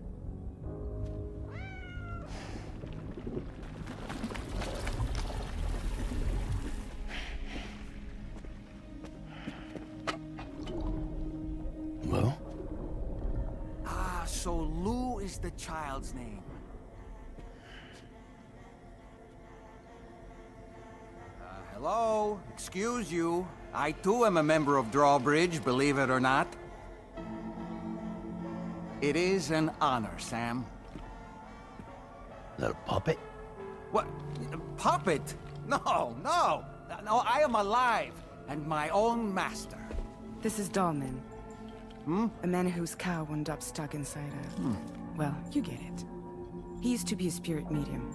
Well? Ah, so Lou is the child's name. Hello? Excuse you. I too am a member of Drawbridge, believe it or not. It is an honor, Sam. Is that a puppet? What? A puppet? No, no! No, I am alive, and my own master. This is Dahlman. A man whose cow wound up stuck inside a... Well, you get it. He used to be a spirit medium.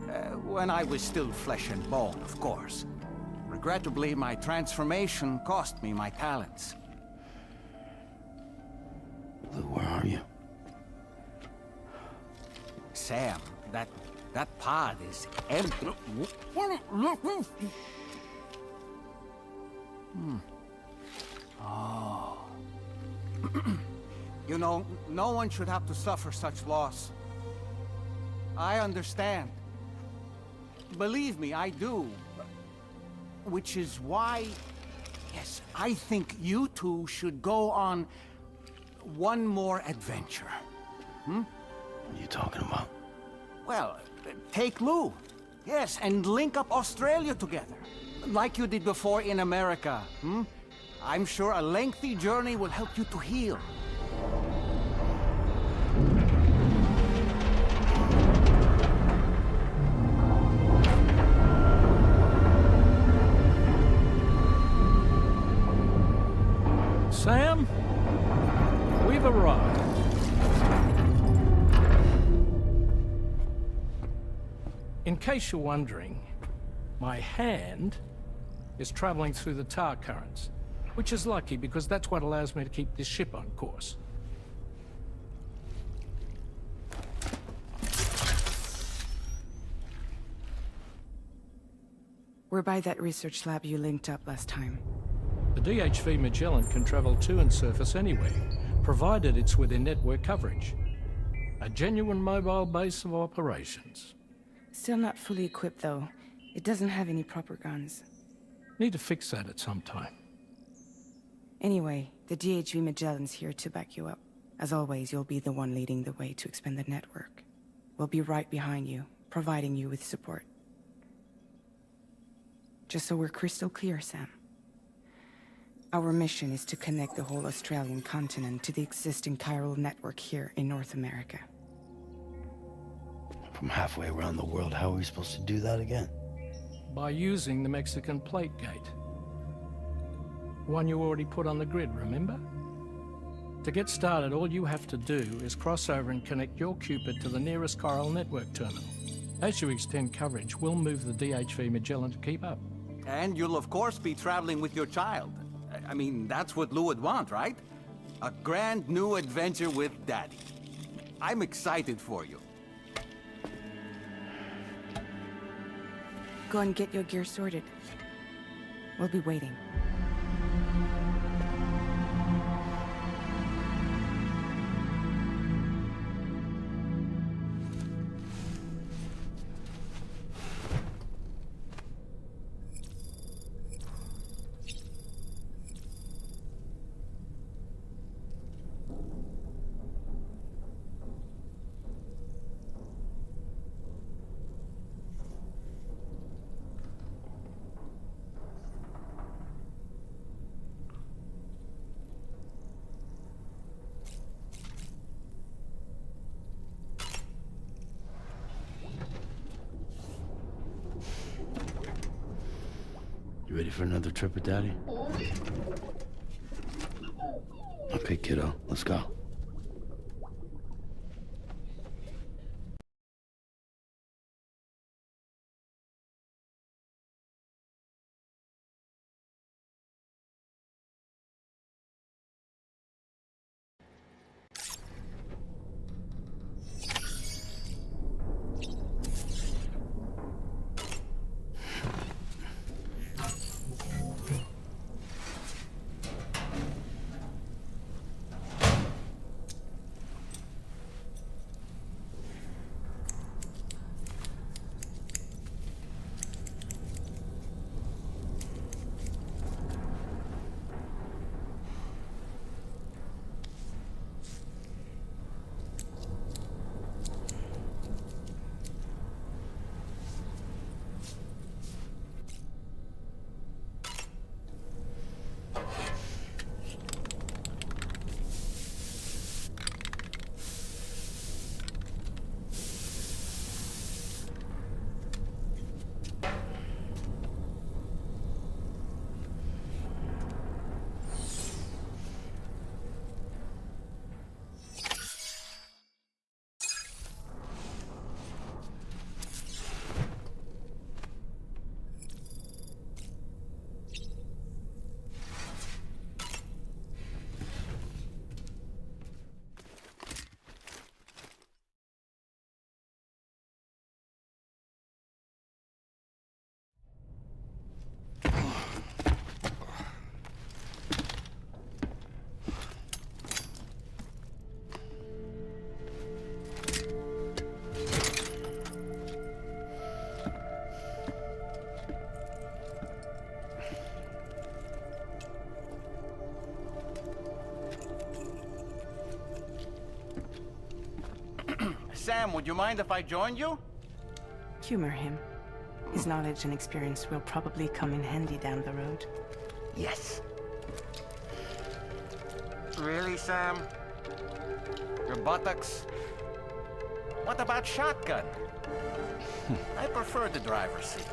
When I was still flesh and bone, of course. Regrettably, my transformation cost me my talents. Lou, where are you? Sam, that pod is empty. Oh. You know, no one should have to suffer such loss. I understand. Believe me, I do. Which is why, yes, I think you two should go on one more adventure. What are you talking about? Well, take Lou. Yes, and link up Australia together. Like you did before in America, I'm sure a lengthy journey will help you to heal. Sam, we've arrived. In case you're wondering, my hand is traveling through the tar currents, which is lucky because that's what allows me to keep this ship on course. We're by that research lab you linked up last time. The DHV Magellan can travel to and surface anywhere, provided it's within network coverage. A genuine mobile base of operations. Still not fully equipped, though. It doesn't have any proper guns. Need to fix that at some time. Anyway, the DHV Magellan's here to back you up. As always, you'll be the one leading the way to expand the network. We'll be right behind you, providing you with support. Just so we're crystal clear, Sam. Our mission is to connect the whole Australian continent to the existing chiral network here in North America. From halfway around the world, how are we supposed to do that again? By using the Mexican plate gate. One you already put on the grid, remember? To get started, all you have to do is cross over and connect your Cupid to the nearest chiral network terminal. As you extend coverage, we'll move the DHV Magellan to keep up. And you'll of course be traveling with your child. I mean, that's what Lou would want, right? A grand new adventure with Daddy. I'm excited for you. Go and get your gear sorted. We'll be waiting. You ready for another trip with Daddy? Okay, kiddo, let's go. Sam, would you mind if I joined you? Humor him. His knowledge and experience will probably come in handy down the road. Yes. Really, Sam? Your buttocks? What about shotgun? I prefer the driver's seat.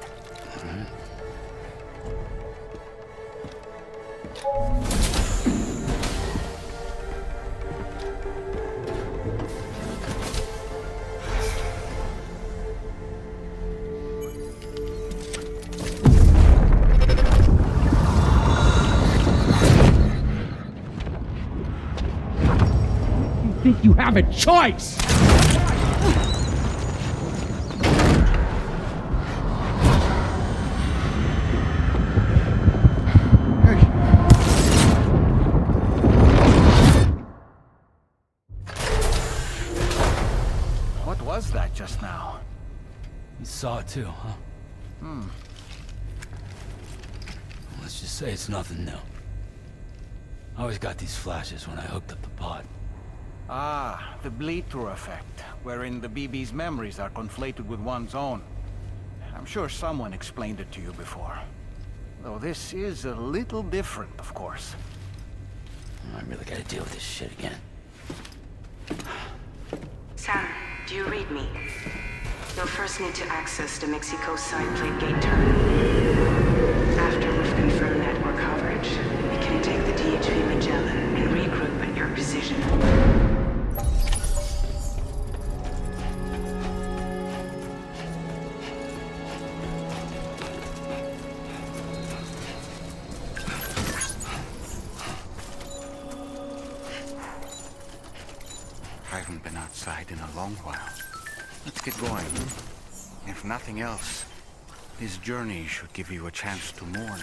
Think you have a choice? What was that just now? You saw it too, huh? Let's just say it's nothing new. I always got these flashes when I hooked up the pod. Ah, the bleed-through effect, wherein the BB's memories are conflated with one's own. I'm sure someone explained it to you before. Though this is a little different, of course. I really gotta deal with this shit again. Sam, do you read me? You'll first need to access the Mexico side plate gate terminal. After we've confirmed network coverage, we can take the DHV Magellan and regroup at your position. I haven't been outside in a long while. Let's get going. If nothing else, this journey should give you a chance to mourn.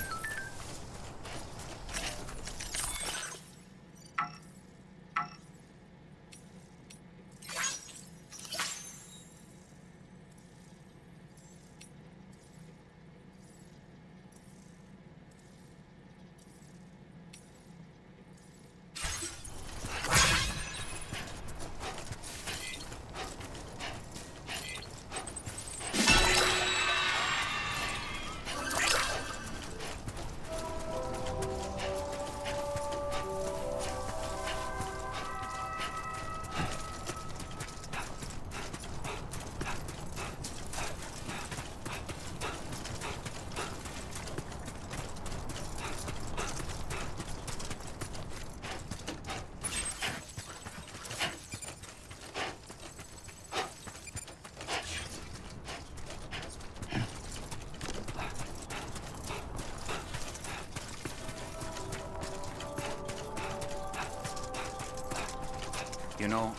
You know,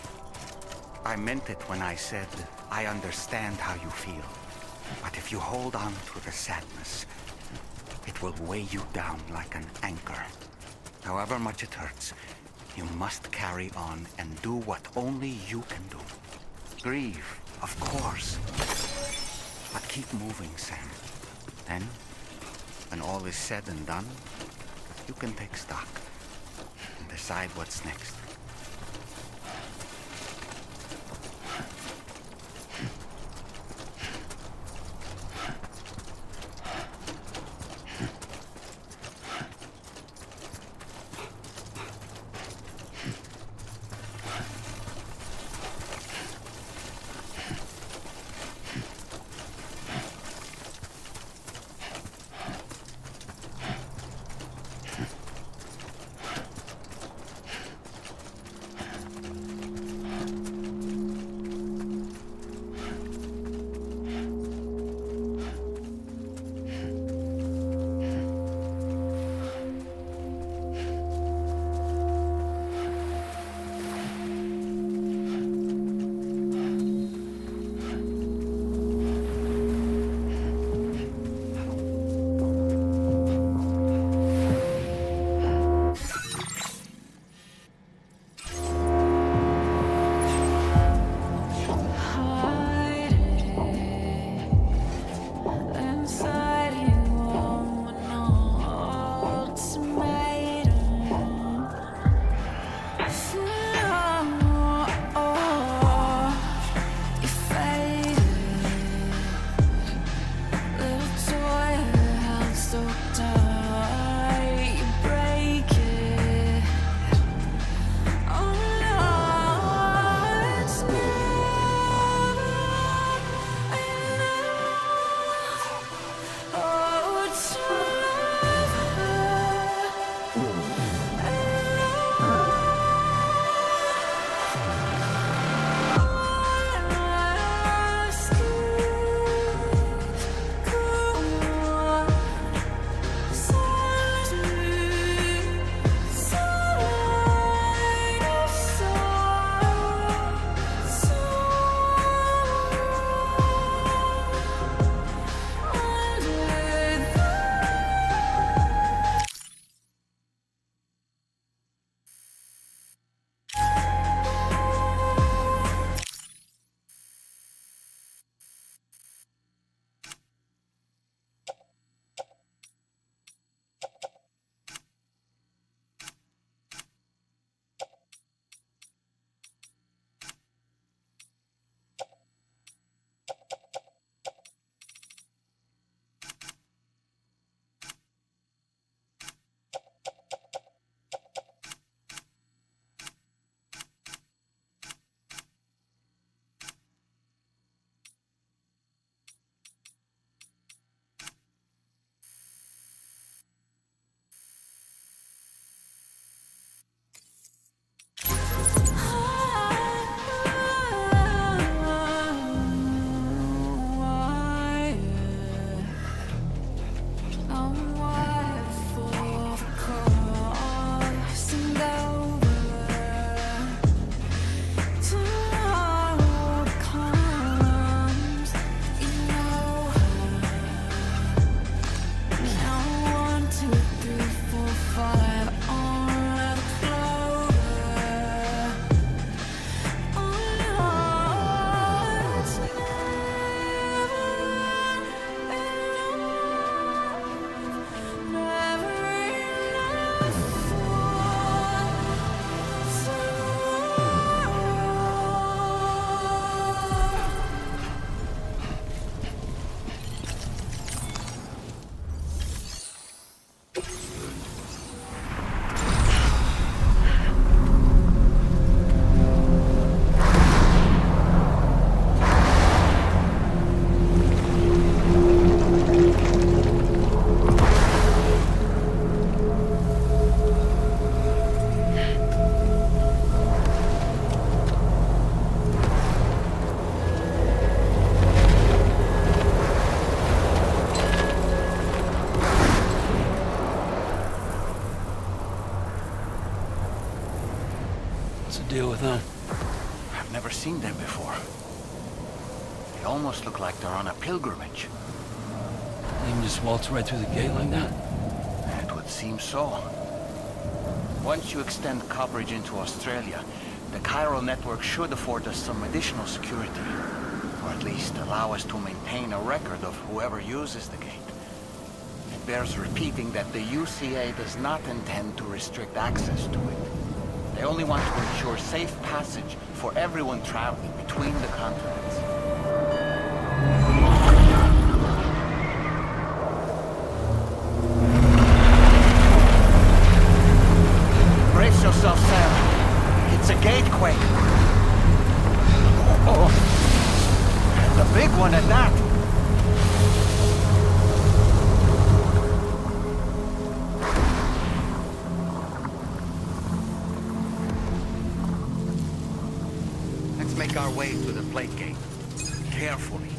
I meant it when I said I understand how you feel. But if you hold on to the sadness, it will weigh you down like an anchor. However much it hurts, you must carry on and do what only you can do. Grieve, of course. But keep moving, Sam. Then, when all is said and done, you can take stock and decide what's next. deal with them? I've never seen them before. They almost look like they're on a pilgrimage. They can just waltz right through the gate like that? It would seem so. Once you extend coverage into Australia, the chiral network should afford us some additional security. Or at least allow us to maintain a record of whoever uses the gate. It bears repeating that the UCA does not intend to restrict access to it. They only want to ensure safe passage for everyone traveling between the continents. Brace yourself, Sam. It's a gate quake. Oh, and a big one at that. Let's make our way to the plate gate. Carefully.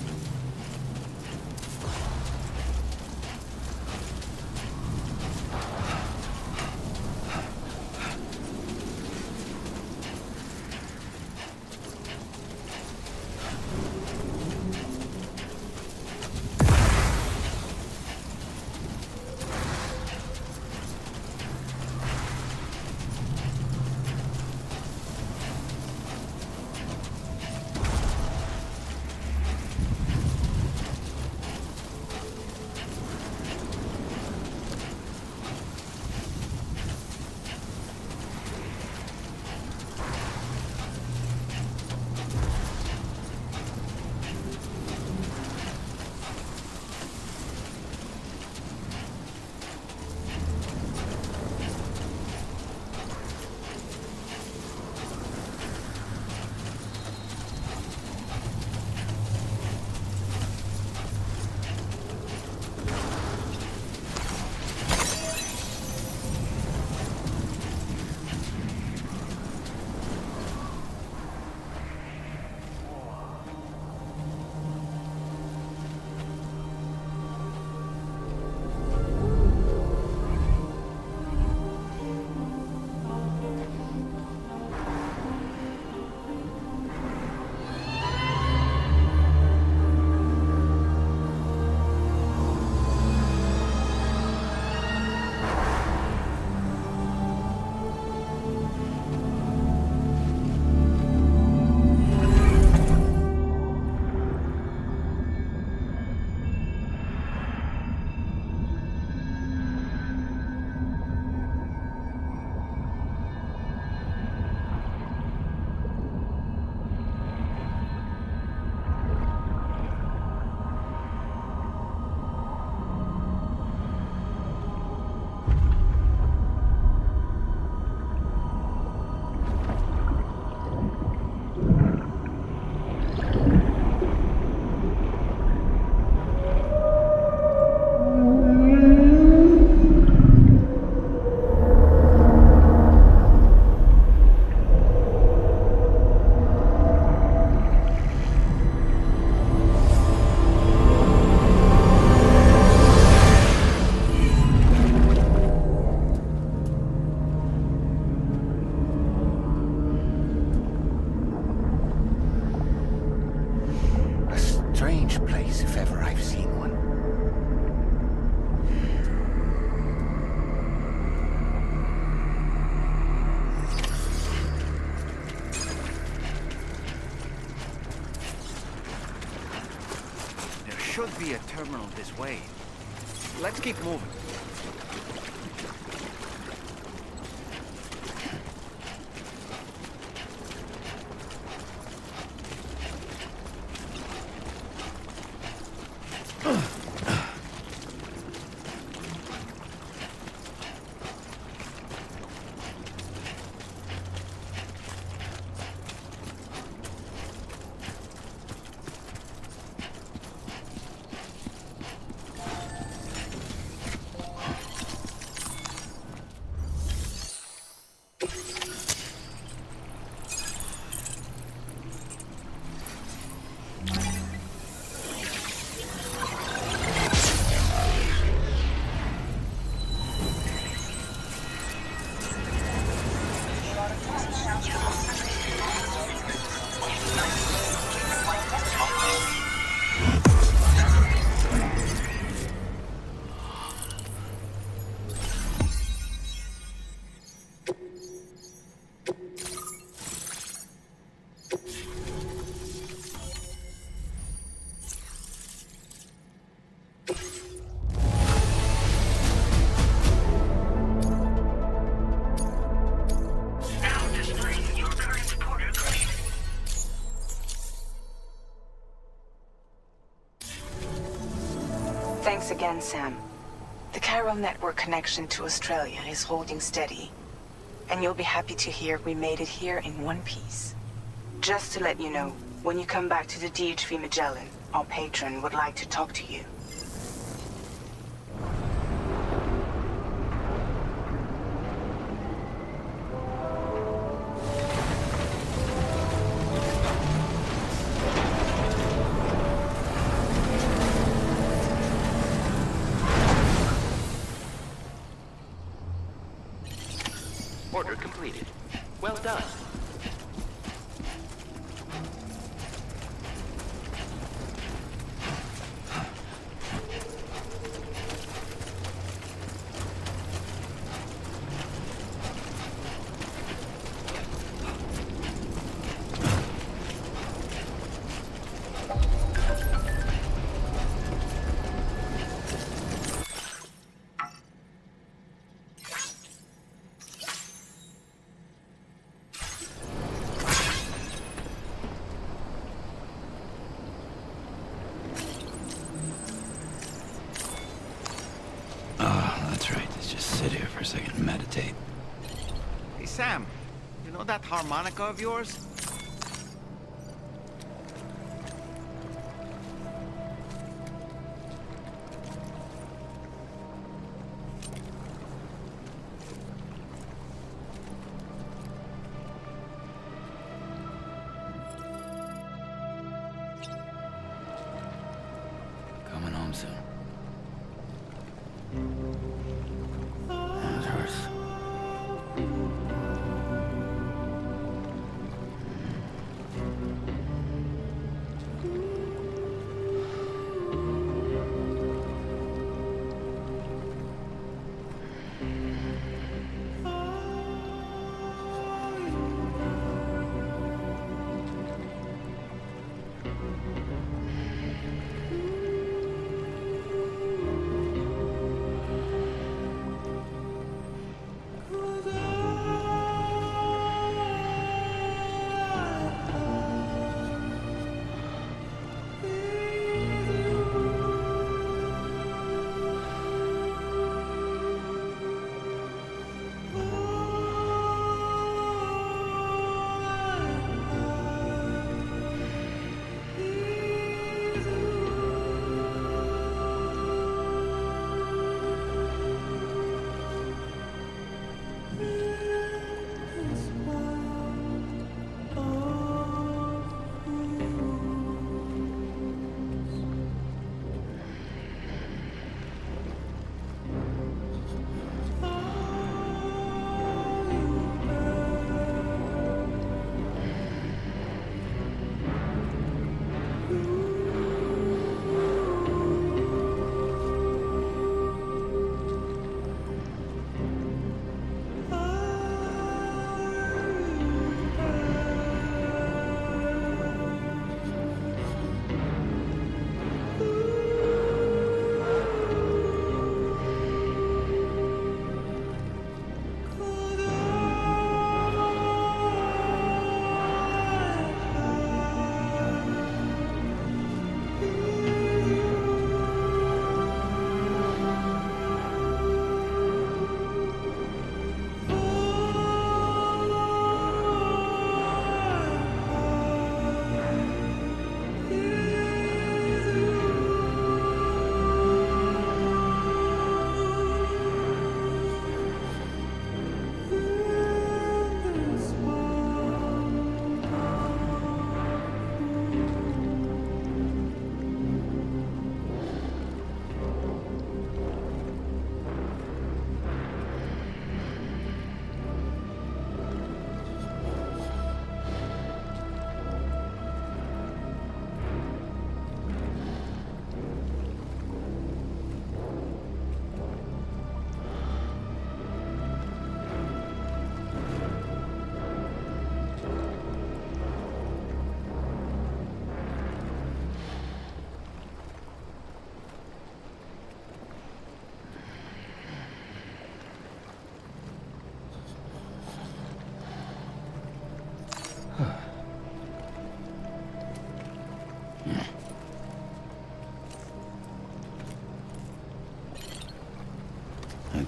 Should be a terminal this way. Let's keep moving. Thanks again, Sam. The Chiral network connection to Australia is holding steady. And you'll be happy to hear we made it here in one piece. Just to let you know, when you come back to the DHV Magellan, our patron would like to talk to you. Order completed. Well done. That's right. Let's just sit here for a second and meditate. Hey, Sam. You know that harmonica of yours? Coming home soon. That hurts.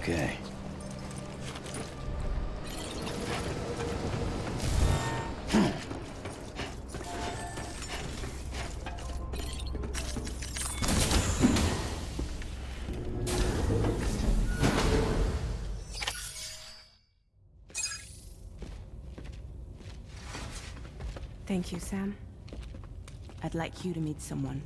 Okay. Thank you, Sam. I'd like you to meet someone.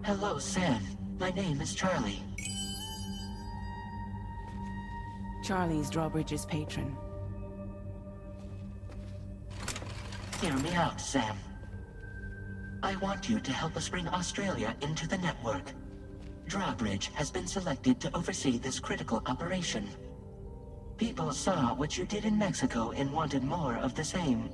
Hello, Sam. My name is Charlie. Charlie's Drawbridge's patron. Hear me out, Sam. I want you to help us bring Australia into the network. Drawbridge has been selected to oversee this critical operation. People saw what you did in Mexico and wanted more of the same.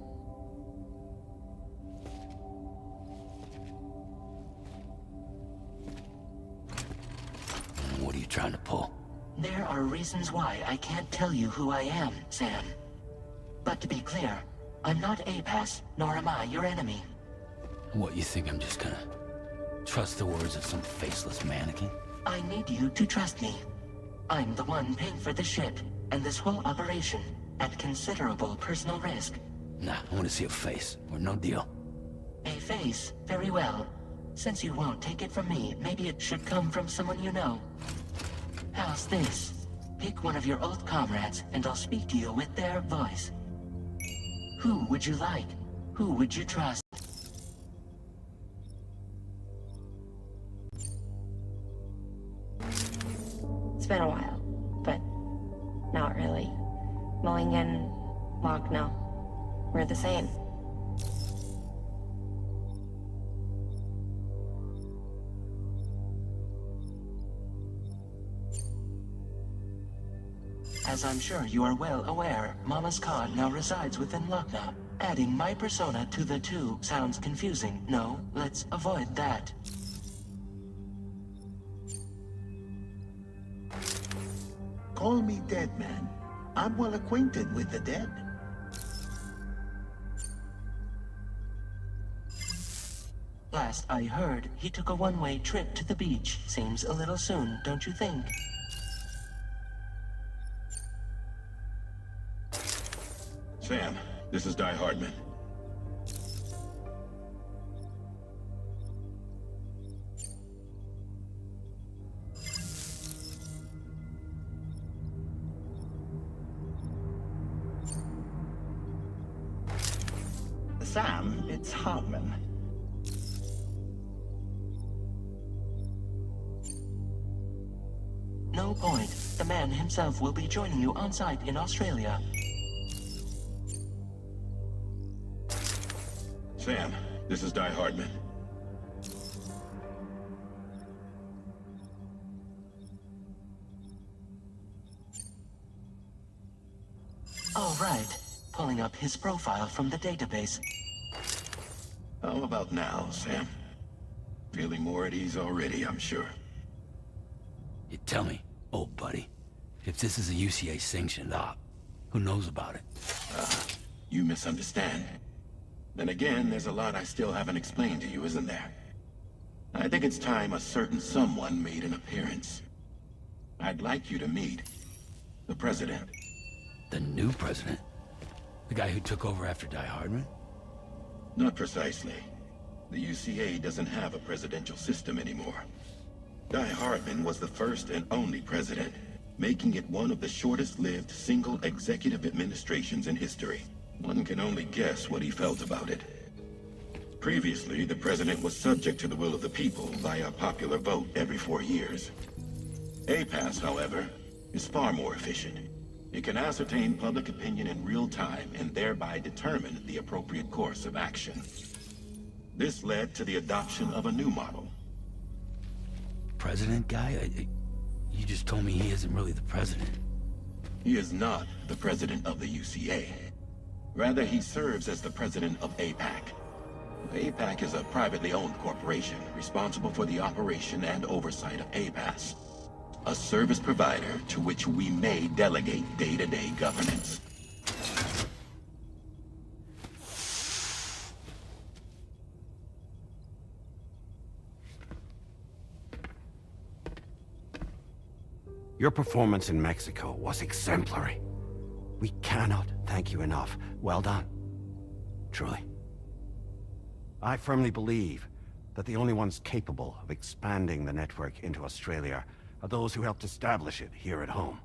What are you trying to pull? There are reasons why I can't tell you who I am, Sam. But to be clear, I'm not APAS, nor am I your enemy. What, you think I'm just gonna trust the words of some faceless mannequin? I need you to trust me. I'm the one paying for the ship and this whole operation at considerable personal risk. Nah, I want to see a face, or no deal. A face? Very well. Since you won't take it from me, maybe it should come from someone you know. How's this? Pick one of your old comrades, and I'll speak to you with their voice. Who would you like? Who would you trust? It's been a while, but not really. Mulligan, Lochno, we're the same. As I'm sure you are well aware, Mama's Khan now resides within Lochna. Adding my persona to the two sounds confusing. No, let's avoid that. Call me dead, man. I'm well acquainted with the dead. Last I heard, he took a one-way trip to the beach. Seems a little soon, don't you think? Sam, this is Die Hardman. Sam, it's Hartman. No point. The man himself will be joining you on site in Australia. Sam, this is Die Hardman. All right. Pulling up his profile from the database. How about now, Sam? Feeling more at ease already, I'm sure. You tell me, old buddy, if this is a UCA sanctioned op, who knows about it? You misunderstand. Then again, there's a lot I still haven't explained to you, isn't there? I think it's time a certain someone made an appearance. I'd like you to meet the President. The new president? The guy who took over after Die Hardman? Not precisely. The UCA doesn't have a presidential system anymore. Die Hardman was the first and only president, making it one of the shortest-lived single executive administrations in history. One can only guess what he felt about it. Previously, the president was subject to the will of the people via popular vote every 4 years. APAS, however, is far more efficient. It can ascertain public opinion in real time and thereby determine the appropriate course of action. This led to the adoption of a new model. President guy? You just told me he isn't really the president. He is not the president of the UCA. Rather, he serves as the president of APAC. APAC is a privately owned corporation responsible for the operation and oversight of APAS, a service provider to which we may delegate day-to-day governance. Your performance in Mexico was exemplary. We cannot thank you enough. Well done. Truly. I firmly believe that the only ones capable of expanding the network into Australia are those who helped establish it here at home.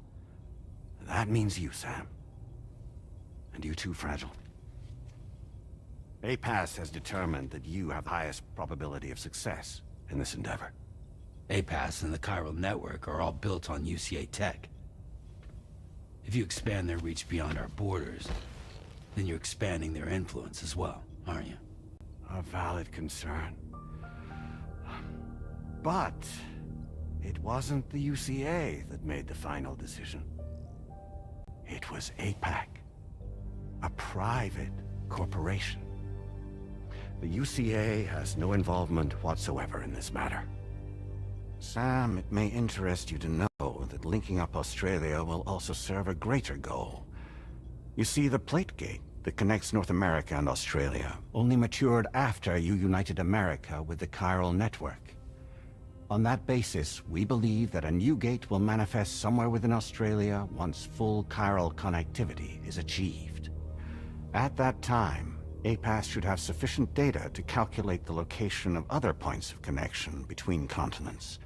That means you, Sam. And you too, Fragile. APAS has determined that you have the highest probability of success in this endeavor. APAS and the Chiral Network are all built on UCA tech. If you expand their reach beyond our borders, then you're expanding their influence as well, aren't you? A valid concern. But it wasn't the UCA that made the final decision. It was APAC, a private corporation. The UCA has no involvement whatsoever in this matter. Sam, it may interest you to know that linking up Australia will also serve a greater goal. You see, the Plate Gate that connects North America and Australia only matured after you united America with the Chiral Network. On that basis, we believe that a new gate will manifest somewhere within Australia once full chiral connectivity is achieved. At that time, APAS should have sufficient data to calculate the location of other points of connection between continents.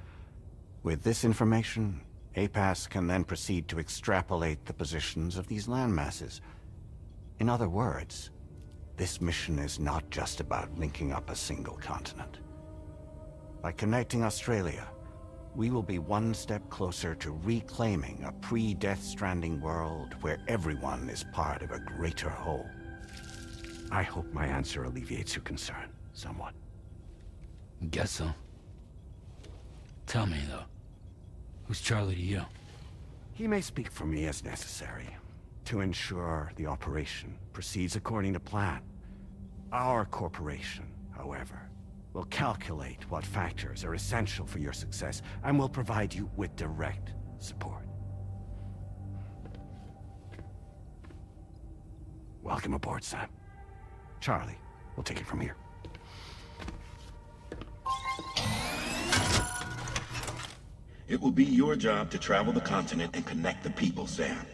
With this information, APAS can then proceed to extrapolate the positions of these landmasses. In other words, this mission is not just about linking up a single continent. By connecting Australia, we will be one step closer to reclaiming a pre-Death Stranding world where everyone is part of a greater whole. I hope my answer alleviates your concern somewhat. Guess so. Tell me, though, who's Charlie to you? He may speak for me as necessary, to ensure the operation proceeds according to plan. Our corporation, however, will calculate what factors are essential for your success, and will provide you with direct support. Welcome aboard, Sam. Charlie, we'll take it from here. It will be your job to travel the continent and connect the people, Sam.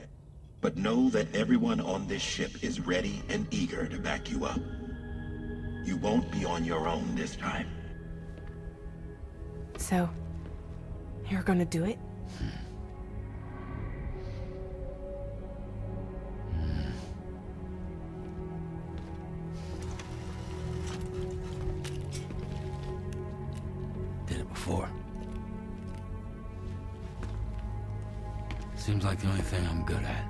But know that everyone on this ship is ready and eager to back you up. You won't be on your own this time. So, you're gonna do it? Did it before. Seems like the only thing I'm good at.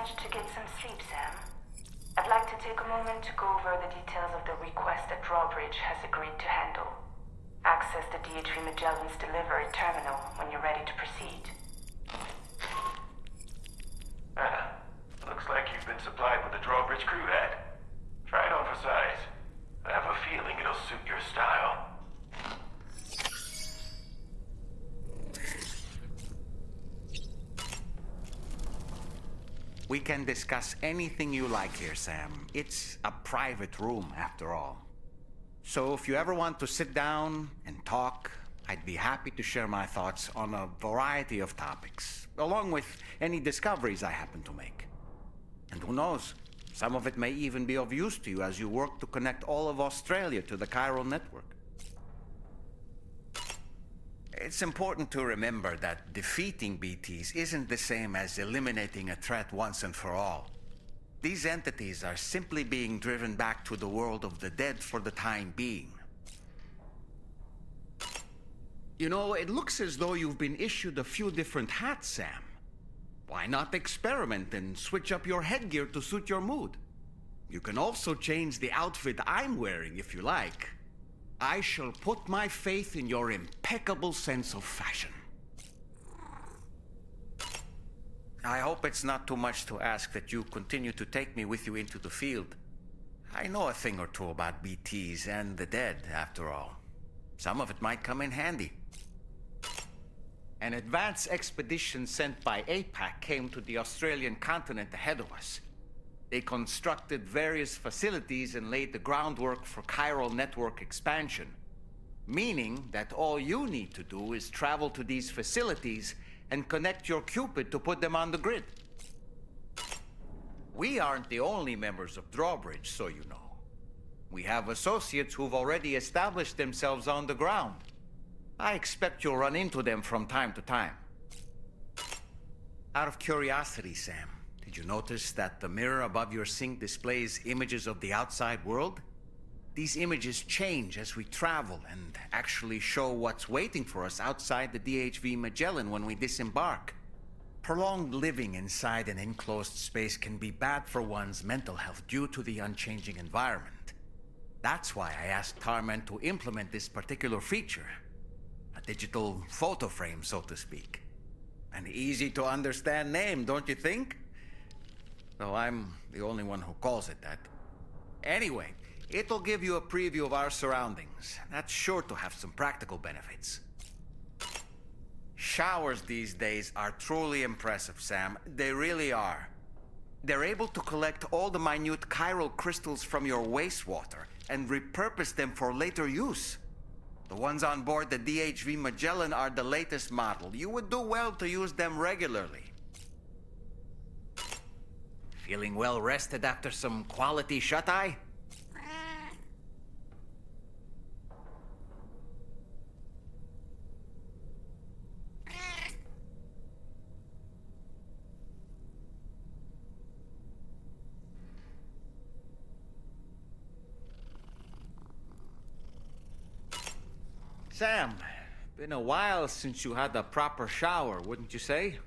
To get some sleep, Sam. I'd like to take a moment to go over the details of the request that Drawbridge has agreed to handle. Access the DHV Magellan's delivery terminal when you're ready to proceed. Looks like you've been supplied with the Drawbridge crew hat. Try it on for size. I have a feeling it'll suit your style. We can discuss anything you like here, Sam. It's a private room, after all. So if you ever want to sit down and talk, I'd be happy to share my thoughts on a variety of topics, along with any discoveries I happen to make. And who knows, some of it may even be of use to you as you work to connect all of Australia to the Chiral Network. It's important to remember that defeating BTs isn't the same as eliminating a threat once and for all. These entities are simply being driven back to the world of the dead for the time being. You know, it looks as though you've been issued a few different hats, Sam. Why not experiment and switch up your headgear to suit your mood? You can also change the outfit I'm wearing if you like. I shall put my faith in your impeccable sense of fashion. I hope it's not too much to ask that you continue to take me with you into the field. I know a thing or two about BTs and the dead, after all. Some of it might come in handy. An advance expedition sent by APAC came to the Australian continent ahead of us. They constructed various facilities and laid the groundwork for chiral network expansion, meaning that all you need to do is travel to these facilities and connect your Cupid to put them on the grid. We aren't the only members of Drawbridge, so you know. We have associates who've already established themselves on the ground. I expect you'll run into them from time to time. Out of curiosity, Sam, did you notice that the mirror above your sink displays images of the outside world? These images change as we travel and actually show what's waiting for us outside the DHV Magellan when we disembark. Prolonged living inside an enclosed space can be bad for one's mental health due to the unchanging environment. That's why I asked Tarman to implement this particular feature. A digital photo frame, so to speak. An easy-to-understand name, don't you think? Though I'm the only one who calls it that. Anyway, it'll give you a preview of our surroundings. That's sure to have some practical benefits. Showers these days are truly impressive, Sam. They really are. They're able to collect all the minute chiral crystals from your wastewater and repurpose them for later use. The ones on board the DHV Magellan are the latest model. You would do well to use them regularly. Feeling well rested after some quality shut-eye? Sam, been a while since you had a proper shower, wouldn't you say?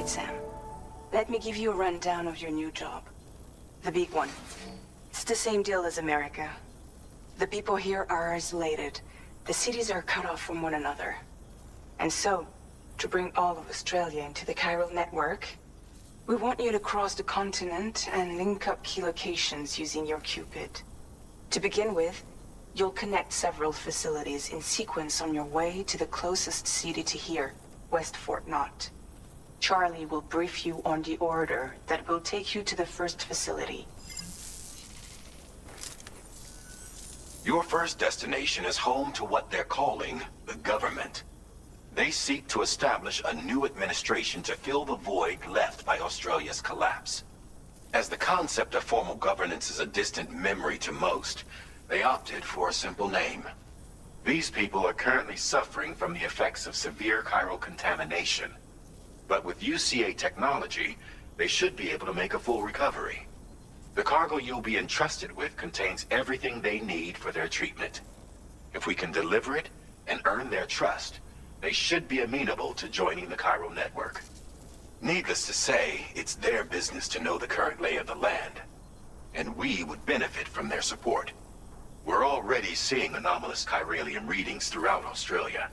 Alright, Sam. Let me give you a rundown of your new job. The big one. It's the same deal as America. The people here are isolated. The cities are cut off from one another. And so, to bring all of Australia into the chiral network, we want you to cross the continent and link up key locations using your Cupid. To begin with, you'll connect several facilities in sequence on your way to the closest city to here, West Fort Knott. Charlie will brief you on the order that will take you to the first facility. Your first destination is home to what they're calling the government. They seek to establish a new administration to fill the void left by Australia's collapse. As the concept of formal governance is a distant memory to most, they opted for a simple name. These people are currently suffering from the effects of severe chiral contamination. But with UCA technology, they should be able to make a full recovery. The cargo you'll be entrusted with contains everything they need for their treatment. If we can deliver it and earn their trust, they should be amenable to joining the chiral network. Needless to say, it's their business to know the current lay of the land, and we would benefit from their support. We're already seeing anomalous chiralium readings throughout Australia.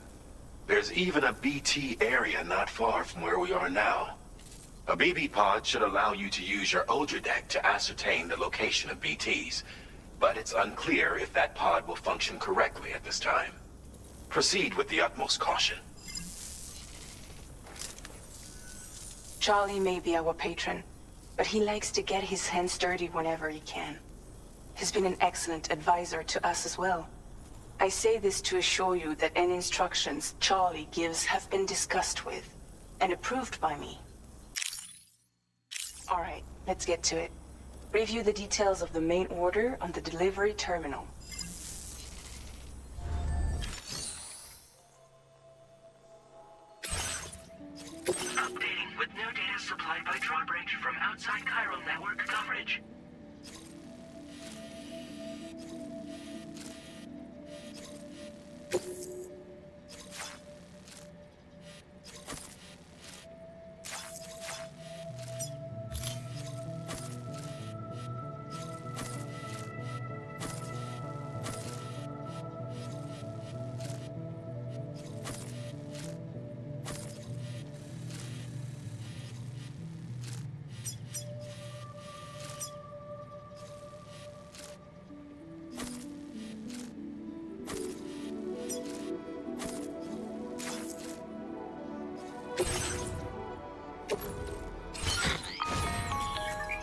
There's even a BT area not far from where we are now. A BB pod should allow you to use your Odradek to ascertain the location of BTs, but it's unclear if that pod will function correctly at this time. Proceed with the utmost caution. Charlie may be our patron, but he likes to get his hands dirty whenever he can. He's been an excellent advisor to us as well. I say this to assure you that any instructions Charlie gives have been discussed with and approved by me. All right, let's get to it. Review the details of the main order on the delivery terminal. Updating with new data supplied by Drawbridge from outside chiral network coverage.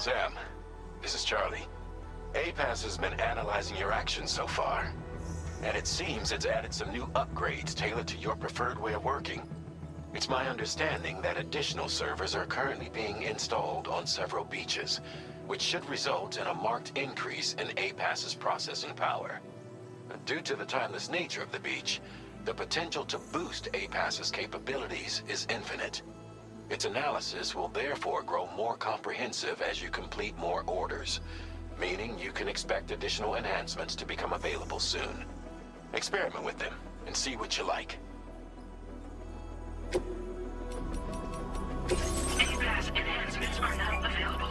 Sam, this is Charlie. APAS has been analyzing your actions so far, and it seems it's added some new upgrades tailored to your preferred way of working. It's my understanding that additional servers are currently being installed on several beaches, which should result in a marked increase in APAS's processing power. Due to the timeless nature of the beach, the potential to boost APAS's capabilities is infinite. Its analysis will therefore grow more comprehensive as you complete more orders, meaning you can expect additional enhancements to become available soon. Experiment with them and see what you like. APAS enhancements are now available.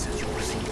as you proceed.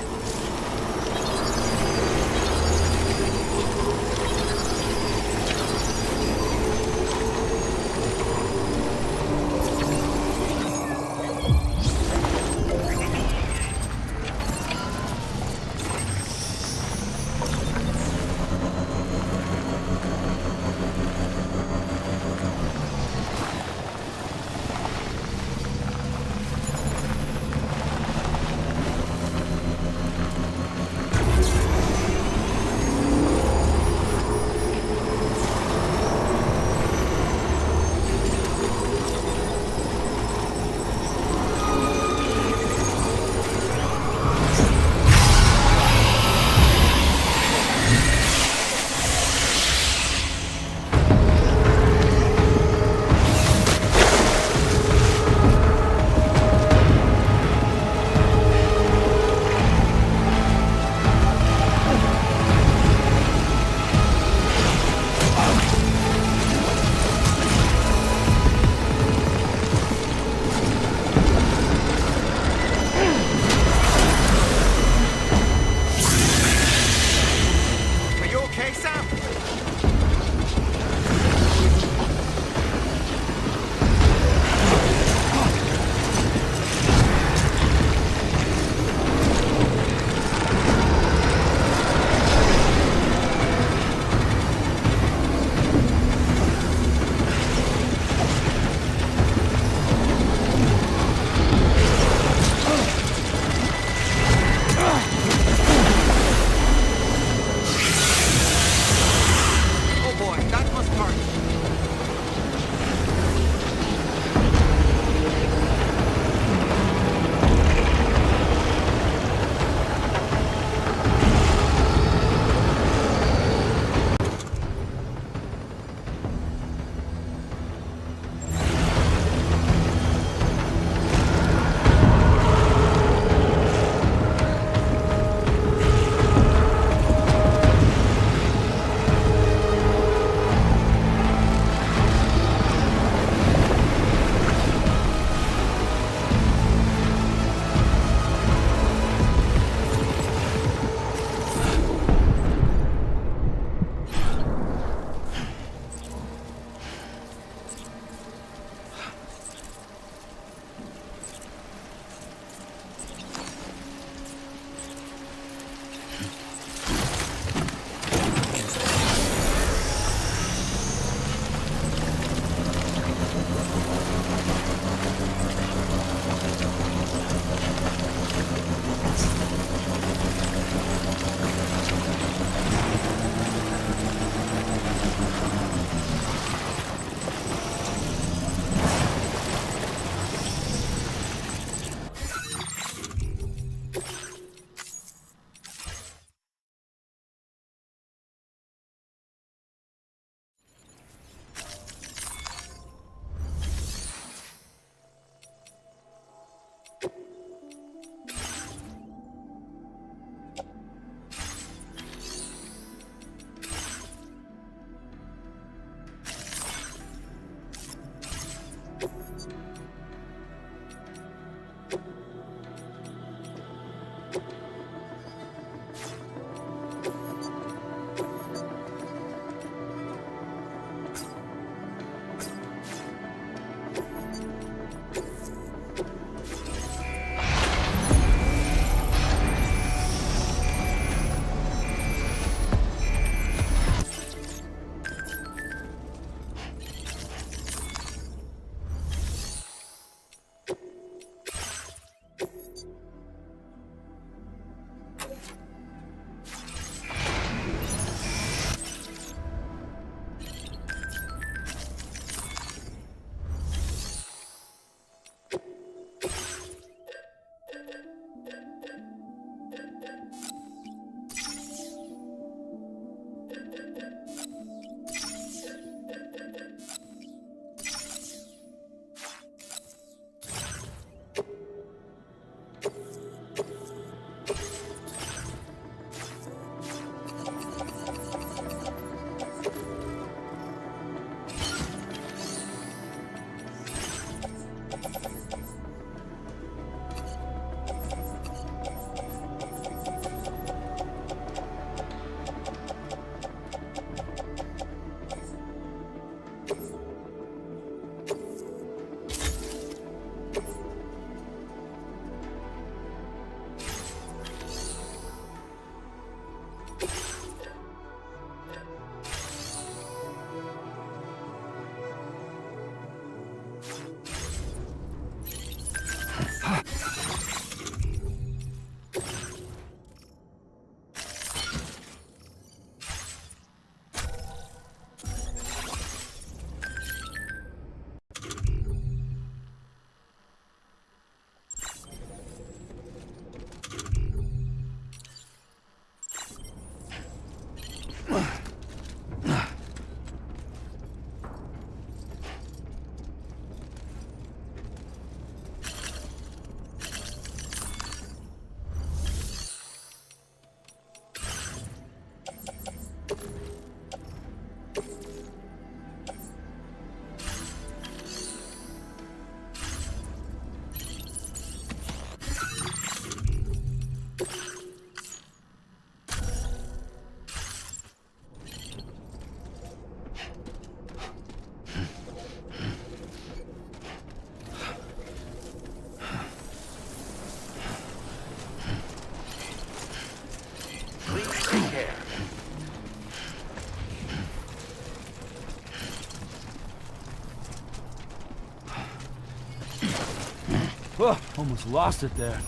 Oh, almost lost it there.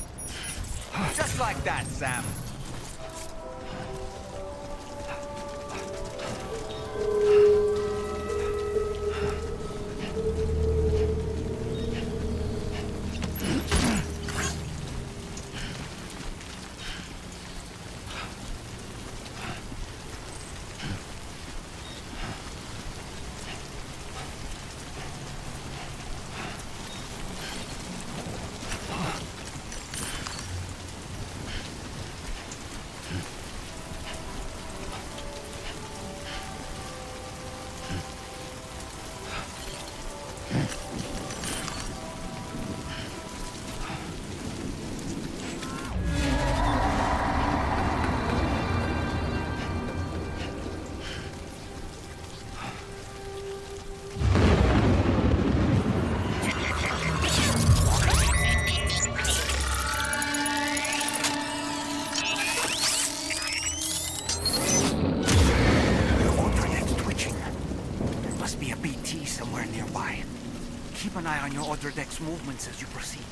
Just like that, Sam. Keep an eye on your other deck's movements as you proceed.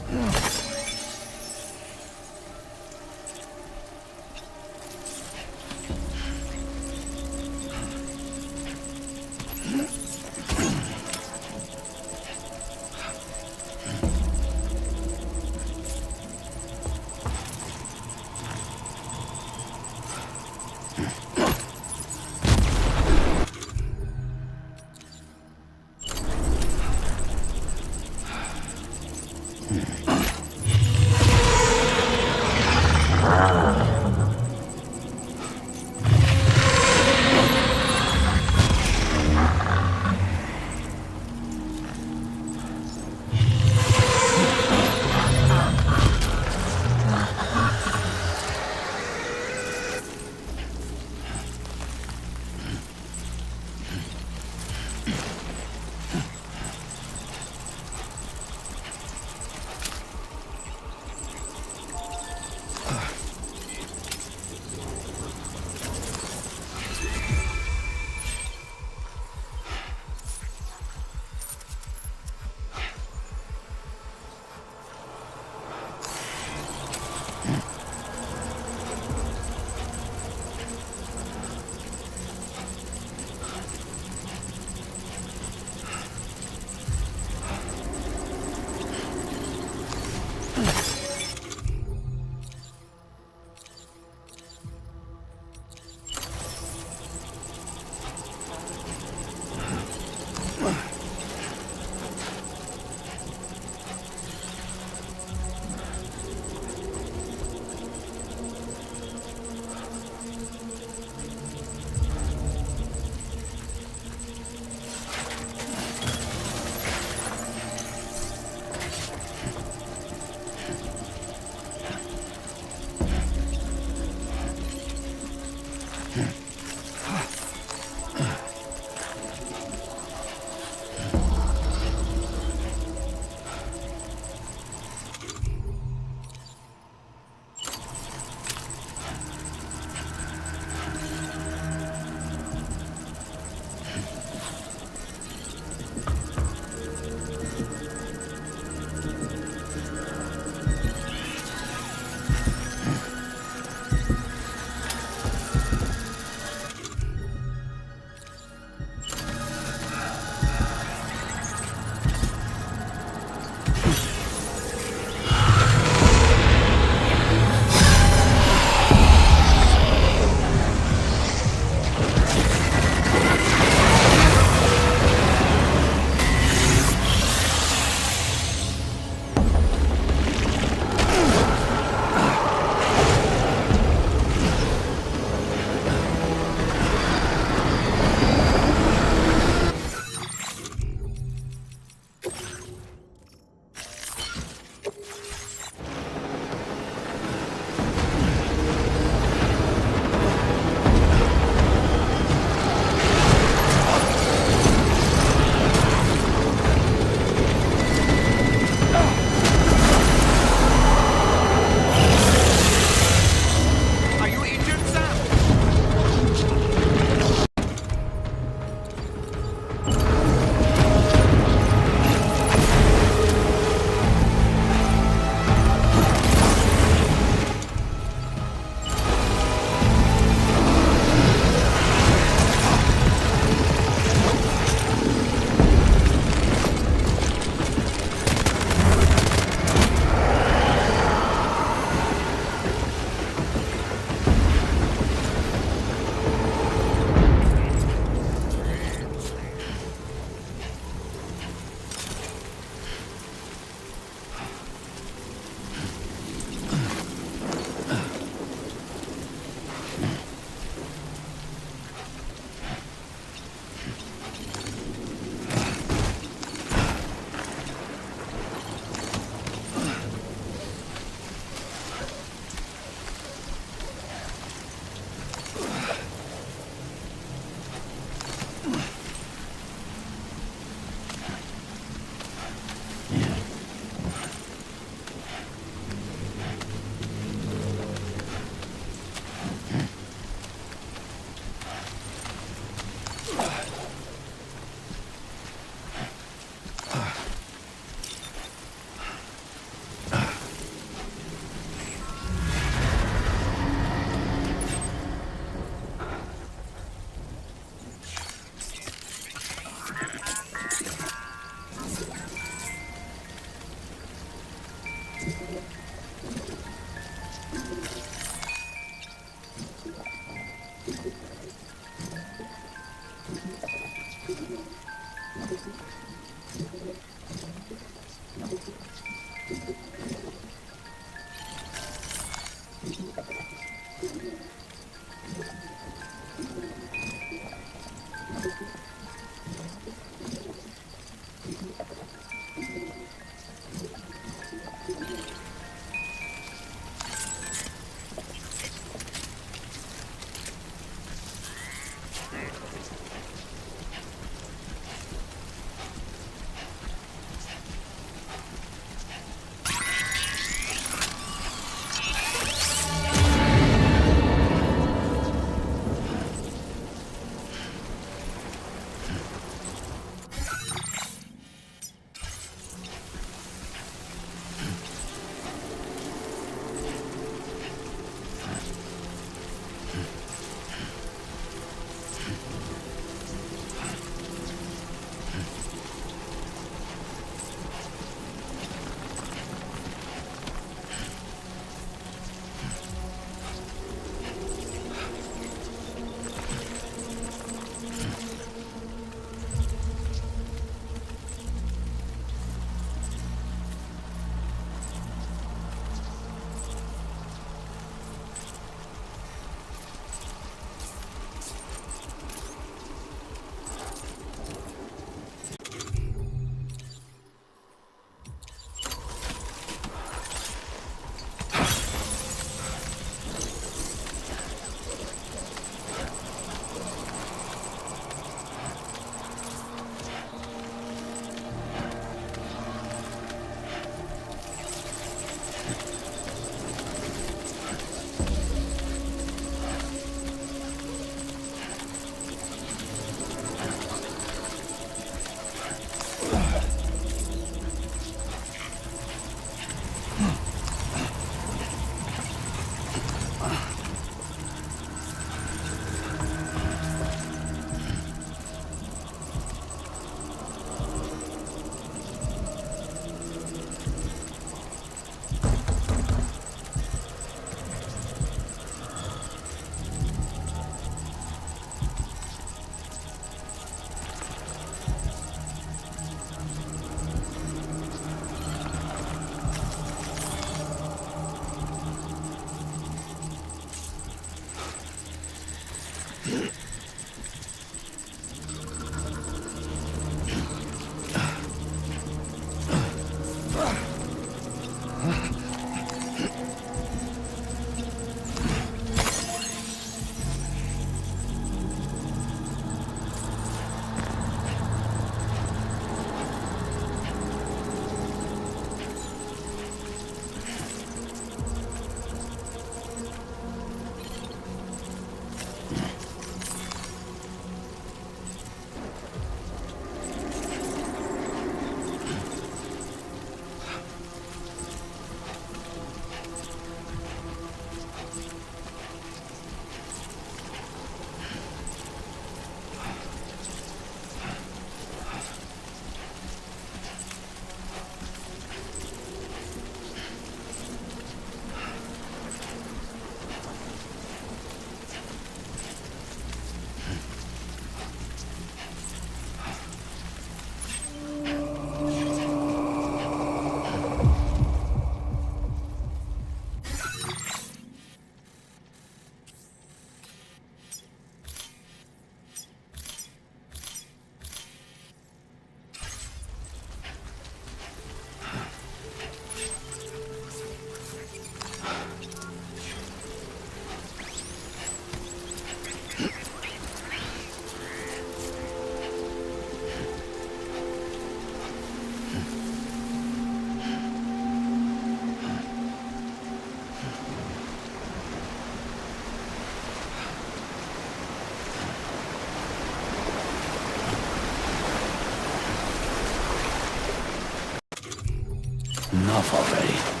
Enough already.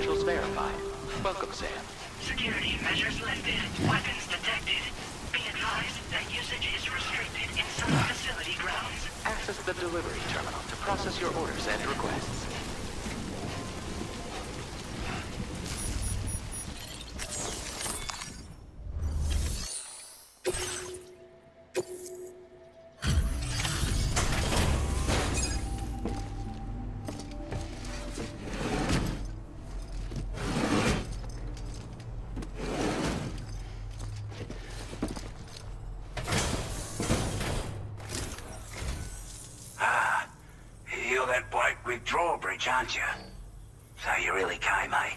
credentials verified. Welcome, Sam. Security measures lifted. Weapons detected. Be advised that usage is restricted inside facility grounds. Access the delivery terminal to process your orders and requests. You're that bloke with drawbridge, aren't you? So you really came, eh?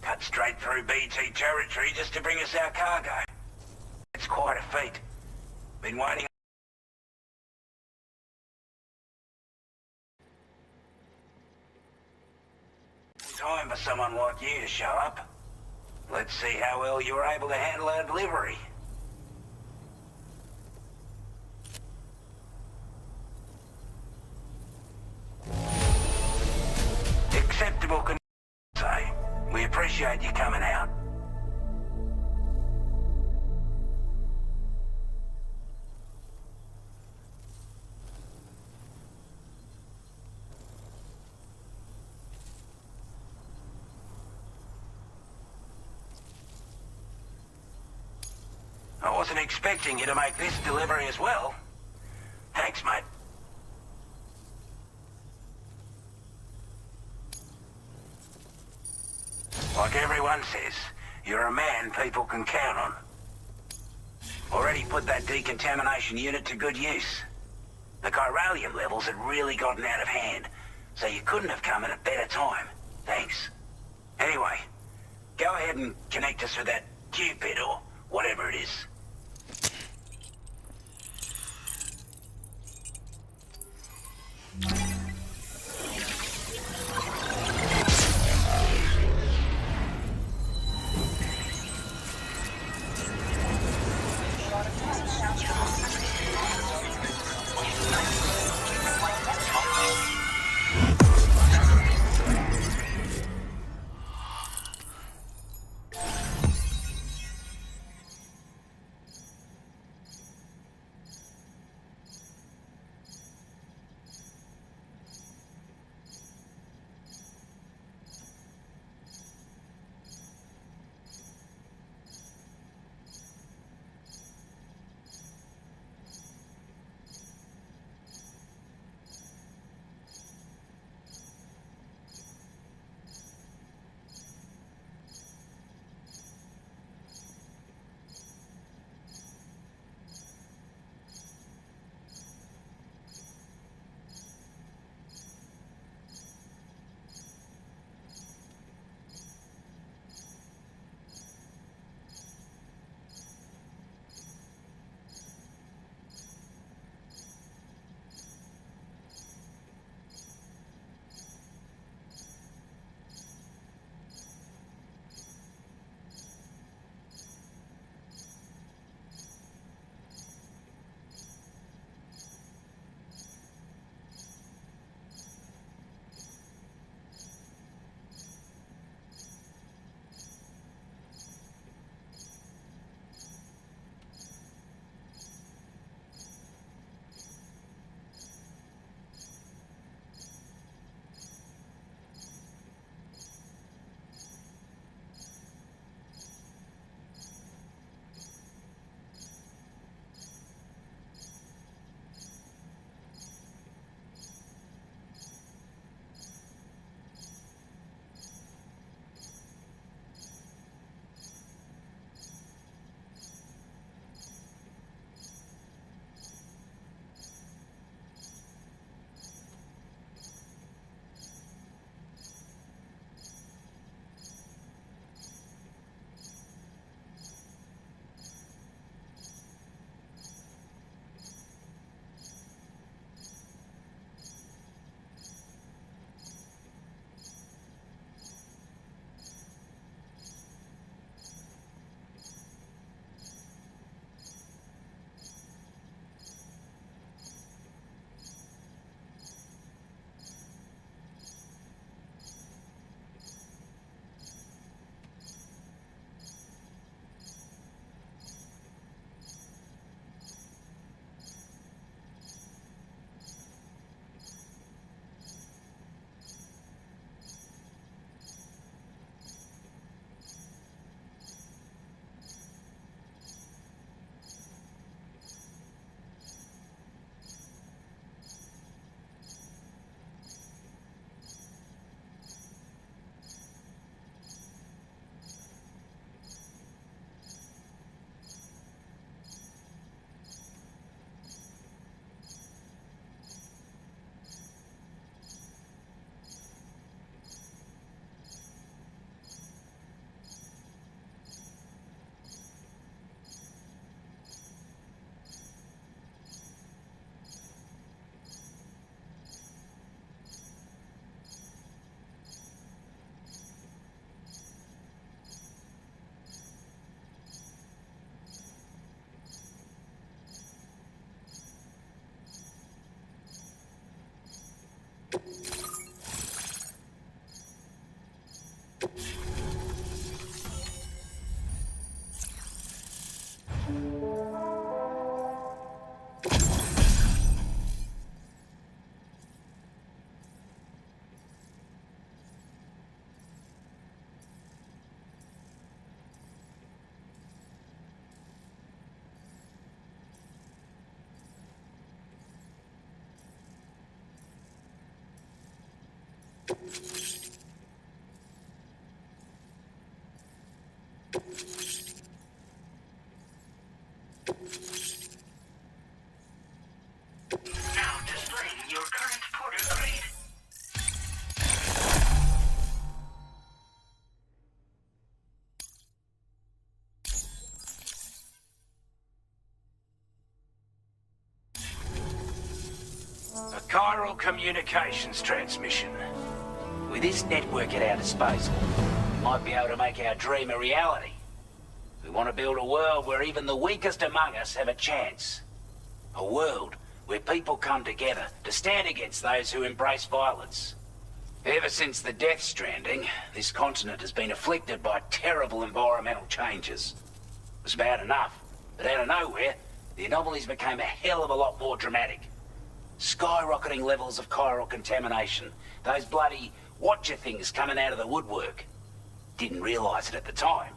Cut straight through BT territory just to bring us our cargo. It's quite a feat. Been waiting. Time for someone like you to show up. Let's see how well you were able to handle our delivery. Acceptable conditions, say. We appreciate you coming out. I wasn't expecting you to make this delivery as well. Thanks, mate. Like everyone says, you're a man people can count on. Already put that decontamination unit to good use. The chiralium levels had really gotten out of hand, so you couldn't have come at a better time. Thanks. Anyway, go ahead and connect us with that Cupid or whatever it is. Now displaying your current porter grade. A chiral communications transmission. With this network at our disposal, we might be able to make our dream a reality. We want to build a world where even the weakest among us have a chance. A world where people come together to stand against those who embrace violence. Ever since the Death Stranding, this continent has been afflicted by terrible environmental changes. It was bad enough, but out of nowhere, the anomalies became a hell of a lot more dramatic. Skyrocketing levels of chiral contamination. Those bloody Watcher things coming out of the woodwork. Didn't realize it at the time,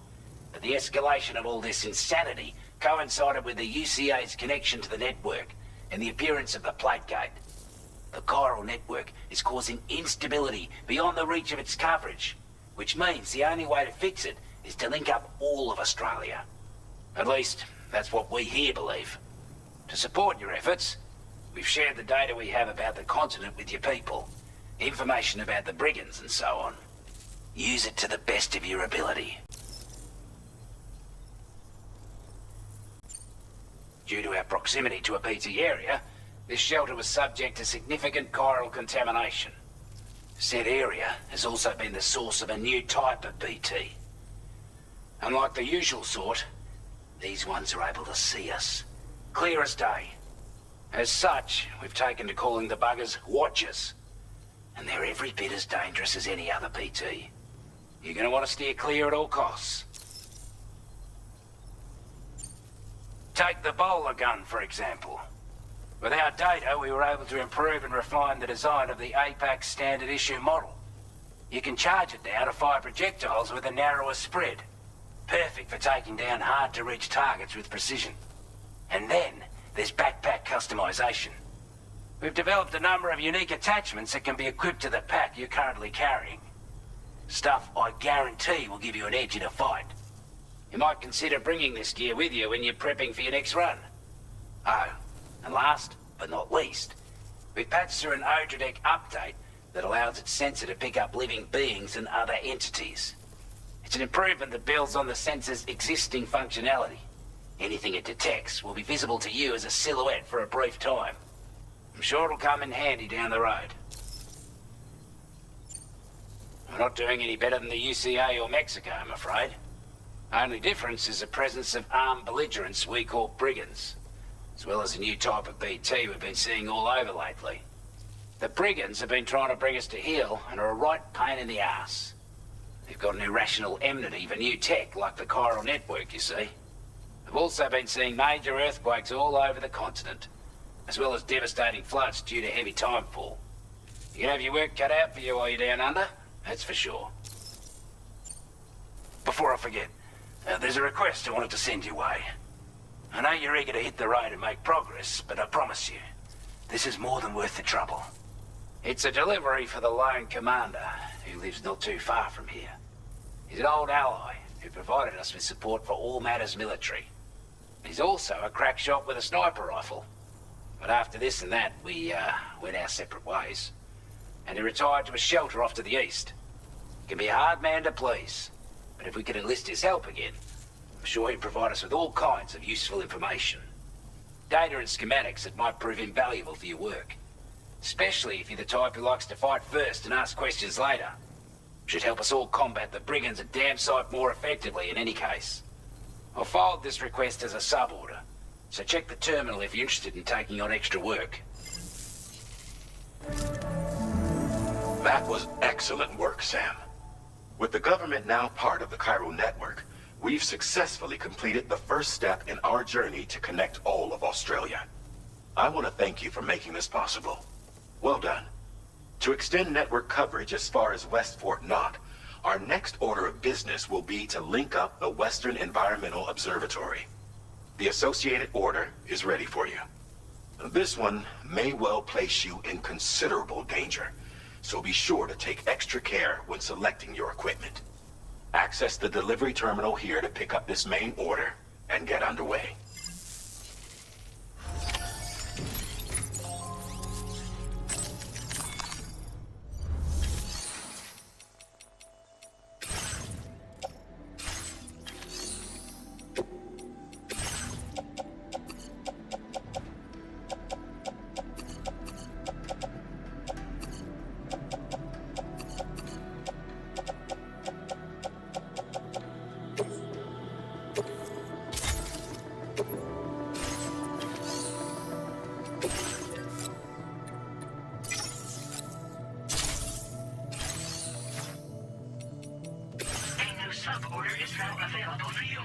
but the escalation of all this insanity coincided with the UCA's connection to the network and the appearance of the Plate Gate. The chiral network is causing instability beyond the reach of its coverage, which means the only way to fix it is to link up all of Australia. At least, that's what we here believe. To support your efforts, we've shared the data we have about the continent with your people. Information about the brigands and so on. Use it to the best of your ability. Due to our proximity to a BT area, this shelter was subject to significant chiral contamination. Said area has also been the source of a new type of BT. Unlike the usual sort, these ones are able to see us. Clear as day. As such, we've taken to calling the buggers Watchers. And they're every bit as dangerous as any other BT. You're gonna want to steer clear at all costs. Take the bowler gun, for example. With our data, we were able to improve and refine the design of the APAC standard issue model. You can charge it now to fire projectiles with a narrower spread. Perfect for taking down hard-to-reach targets with precision. And then, there's backpack customization. We've developed a number of unique attachments that can be equipped to the pack you're currently carrying. Stuff I guarantee will give you an edge in a fight. You might consider bringing this gear with you when you're prepping for your next run. Oh, and last but not least, we've patched through an Odradek update that allows its sensor to pick up living beings and other entities. It's an improvement that builds on the sensor's existing functionality. Anything it detects will be visible to you as a silhouette for a brief time. I'm sure it'll come in handy down the road. We're not doing any better than the UCA or Mexico, I'm afraid. Only difference is the presence of armed belligerents we call brigands, as well as a new type of BT we've been seeing all over lately. The brigands have been trying to bring us to heel and are a right pain in the ass. They've got an irrational enmity for new tech like the chiral network, you see. We've also been seeing major earthquakes all over the continent, as well as devastating floods due to heavy timefall. You can have your work cut out for you while you're down under, that's for sure. Before I forget, there's a request I wanted to send your way. I know you're eager to hit the road and make progress, but I promise you, this is more than worth the trouble. It's a delivery for the Lone Commander, who lives not too far from here. He's an old ally who provided us with support for all matters military. He's also a crack shot with a sniper rifle. But after this and that, we went our separate ways. And he retired to a shelter off to the east. He can be a hard man to please, but if we could enlist his help again, I'm sure he'd provide us with all kinds of useful information. Data and schematics that might prove invaluable for your work. Especially if you're the type who likes to fight first and ask questions later. Should help us all combat the brigands a damn sight more effectively in any case. I'll forward this request as a sub-order, so check the terminal if you're interested in taking on extra work. That was excellent work, Sam. With the government now part of the chiral network, we've successfully completed the first step in our journey to connect all of Australia. I want to thank you for making this possible. Well done. To extend network coverage as far as West Fort Knott, our next order of business will be to link up the Western Environmental Observatory. The associated order is ready for you. This one may well place you in considerable danger, so be sure to take extra care when selecting your equipment. Access the delivery terminal here to pick up this main order and get underway. A new sub-order is now available for you.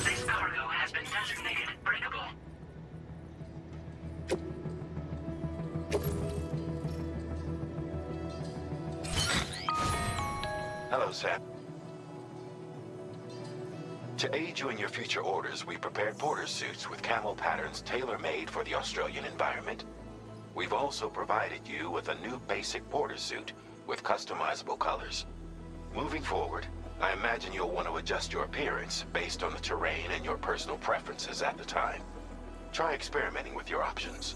This cargo has been designated breakable. Hello, Sam. To aid you in your future orders, we prepared porter suits with camo patterns tailor-made for the Australian environment. We've also provided you with a new basic porter suit with customizable colors. Moving forward, I imagine you'll want to adjust your appearance based on the terrain and your personal preferences at the time. Try experimenting with your options.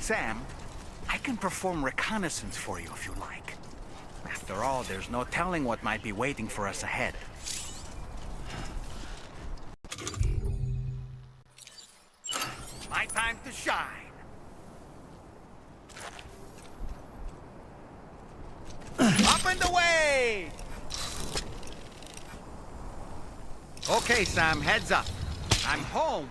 Sam, I can perform reconnaissance for you if you like. After all, there's no telling what might be waiting for us ahead. My time to shine. Up and away! Okay, Sam, heads up. I'm home.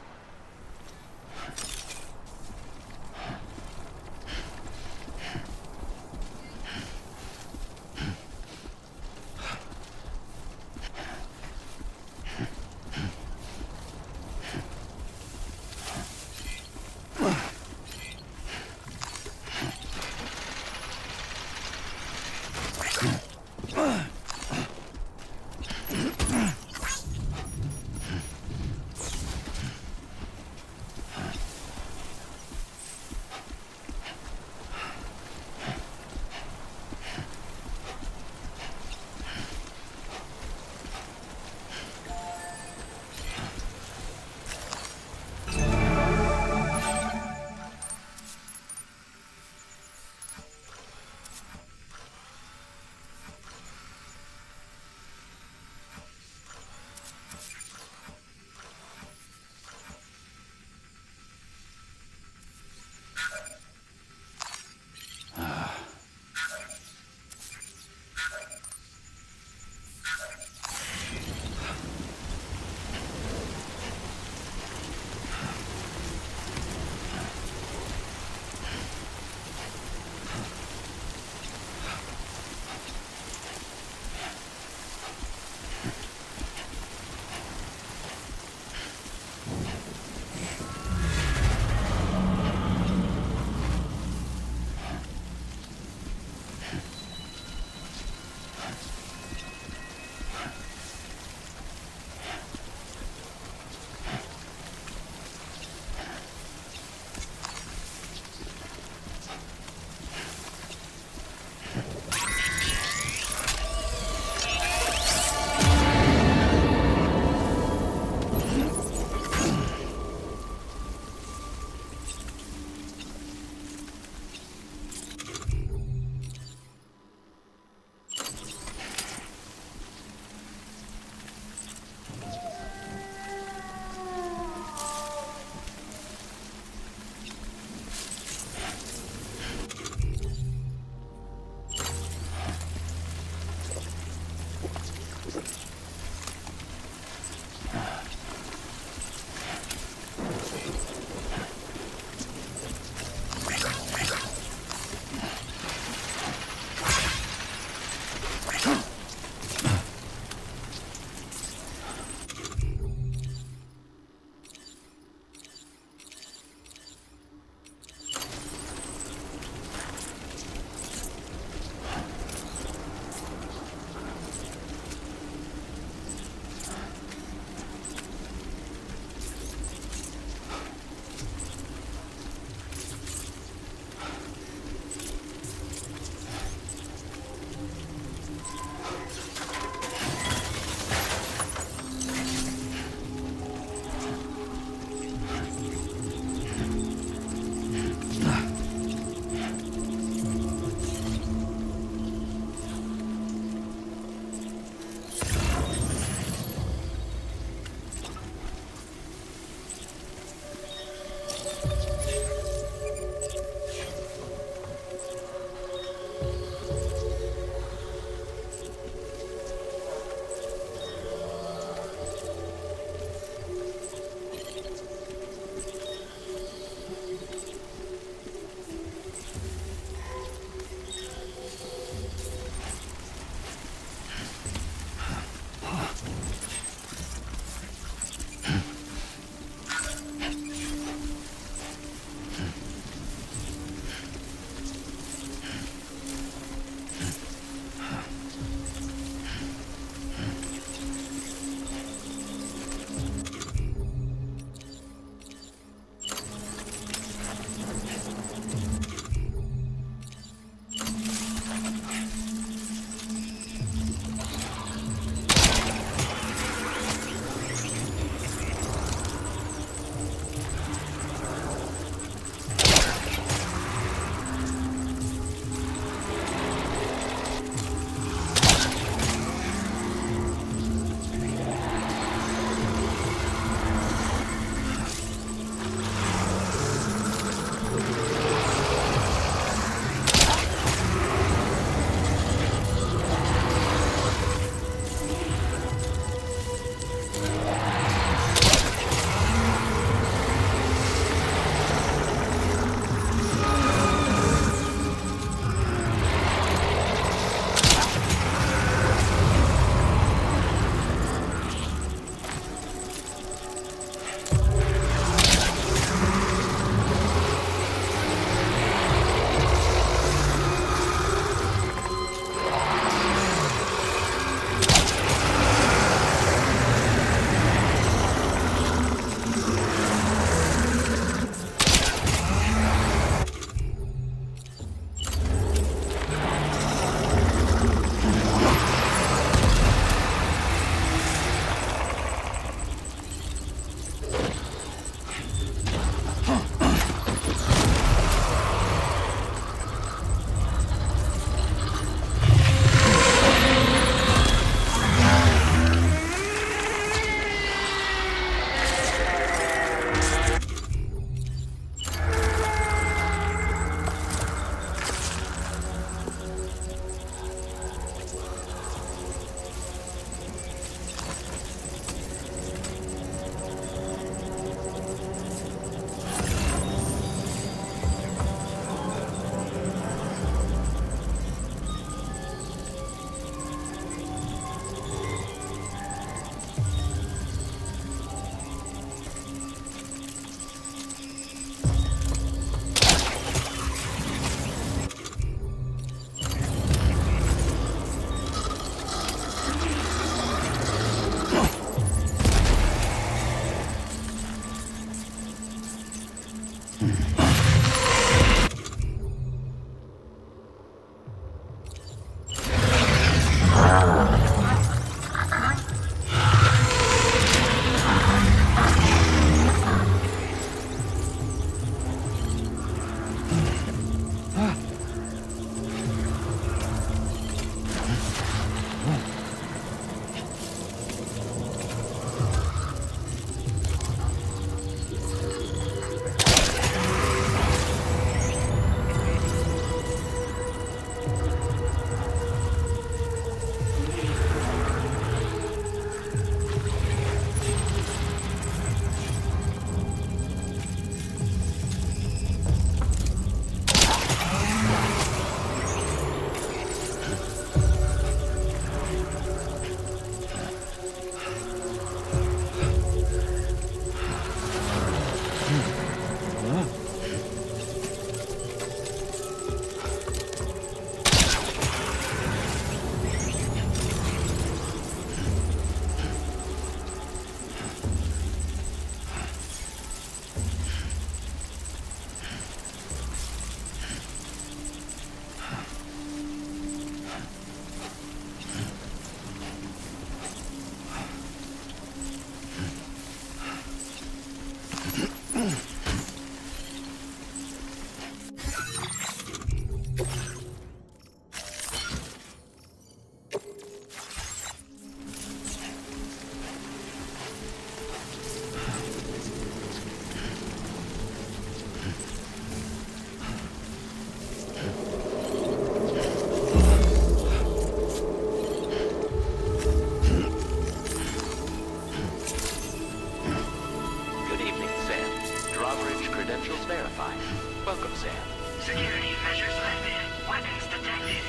Security measures lifted. Weapons detected.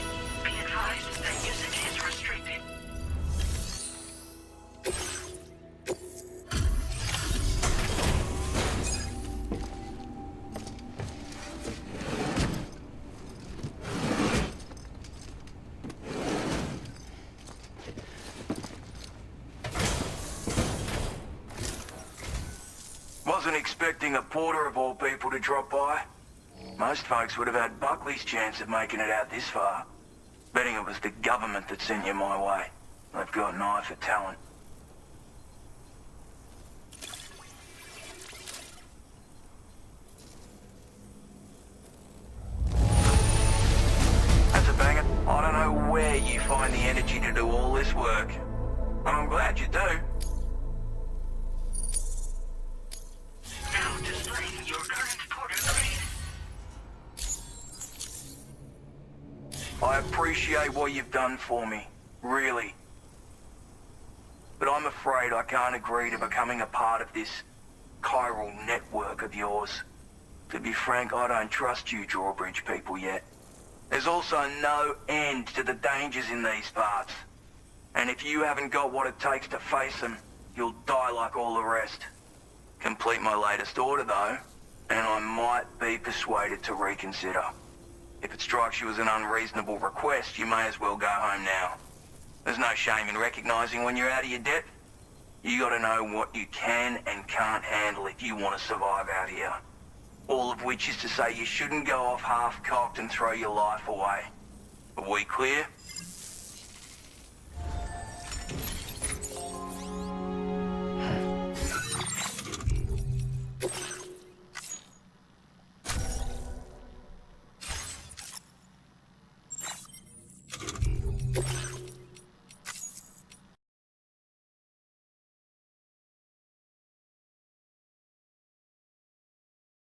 Be advised that usage is restricted. Wasn't expecting a porter of all people to drop by. Most folks would have had Buckley's chance of making it out this far. Betting it was the government that sent you my way. They've got an eye for talent. That's a banger. I don't know where you find the energy to do all this work. I'm glad you do. Now displaying your current porter grade. I appreciate what you've done for me, really. But I'm afraid I can't agree to becoming a part of this chiral network of yours. To be frank, I don't trust you Drawbridge people yet. There's also no end to the dangers in these parts. And if you haven't got what it takes to face them, you'll die like all the rest. Complete my latest order, though, and I might be persuaded to reconsider. If it strikes you as an unreasonable request, you may as well go home now. There's no shame in recognizing when you're out of your depth. You gotta know what you can and can't handle if you want to survive out here. All of which is to say you shouldn't go off half-cocked and throw your life away. Are we clear?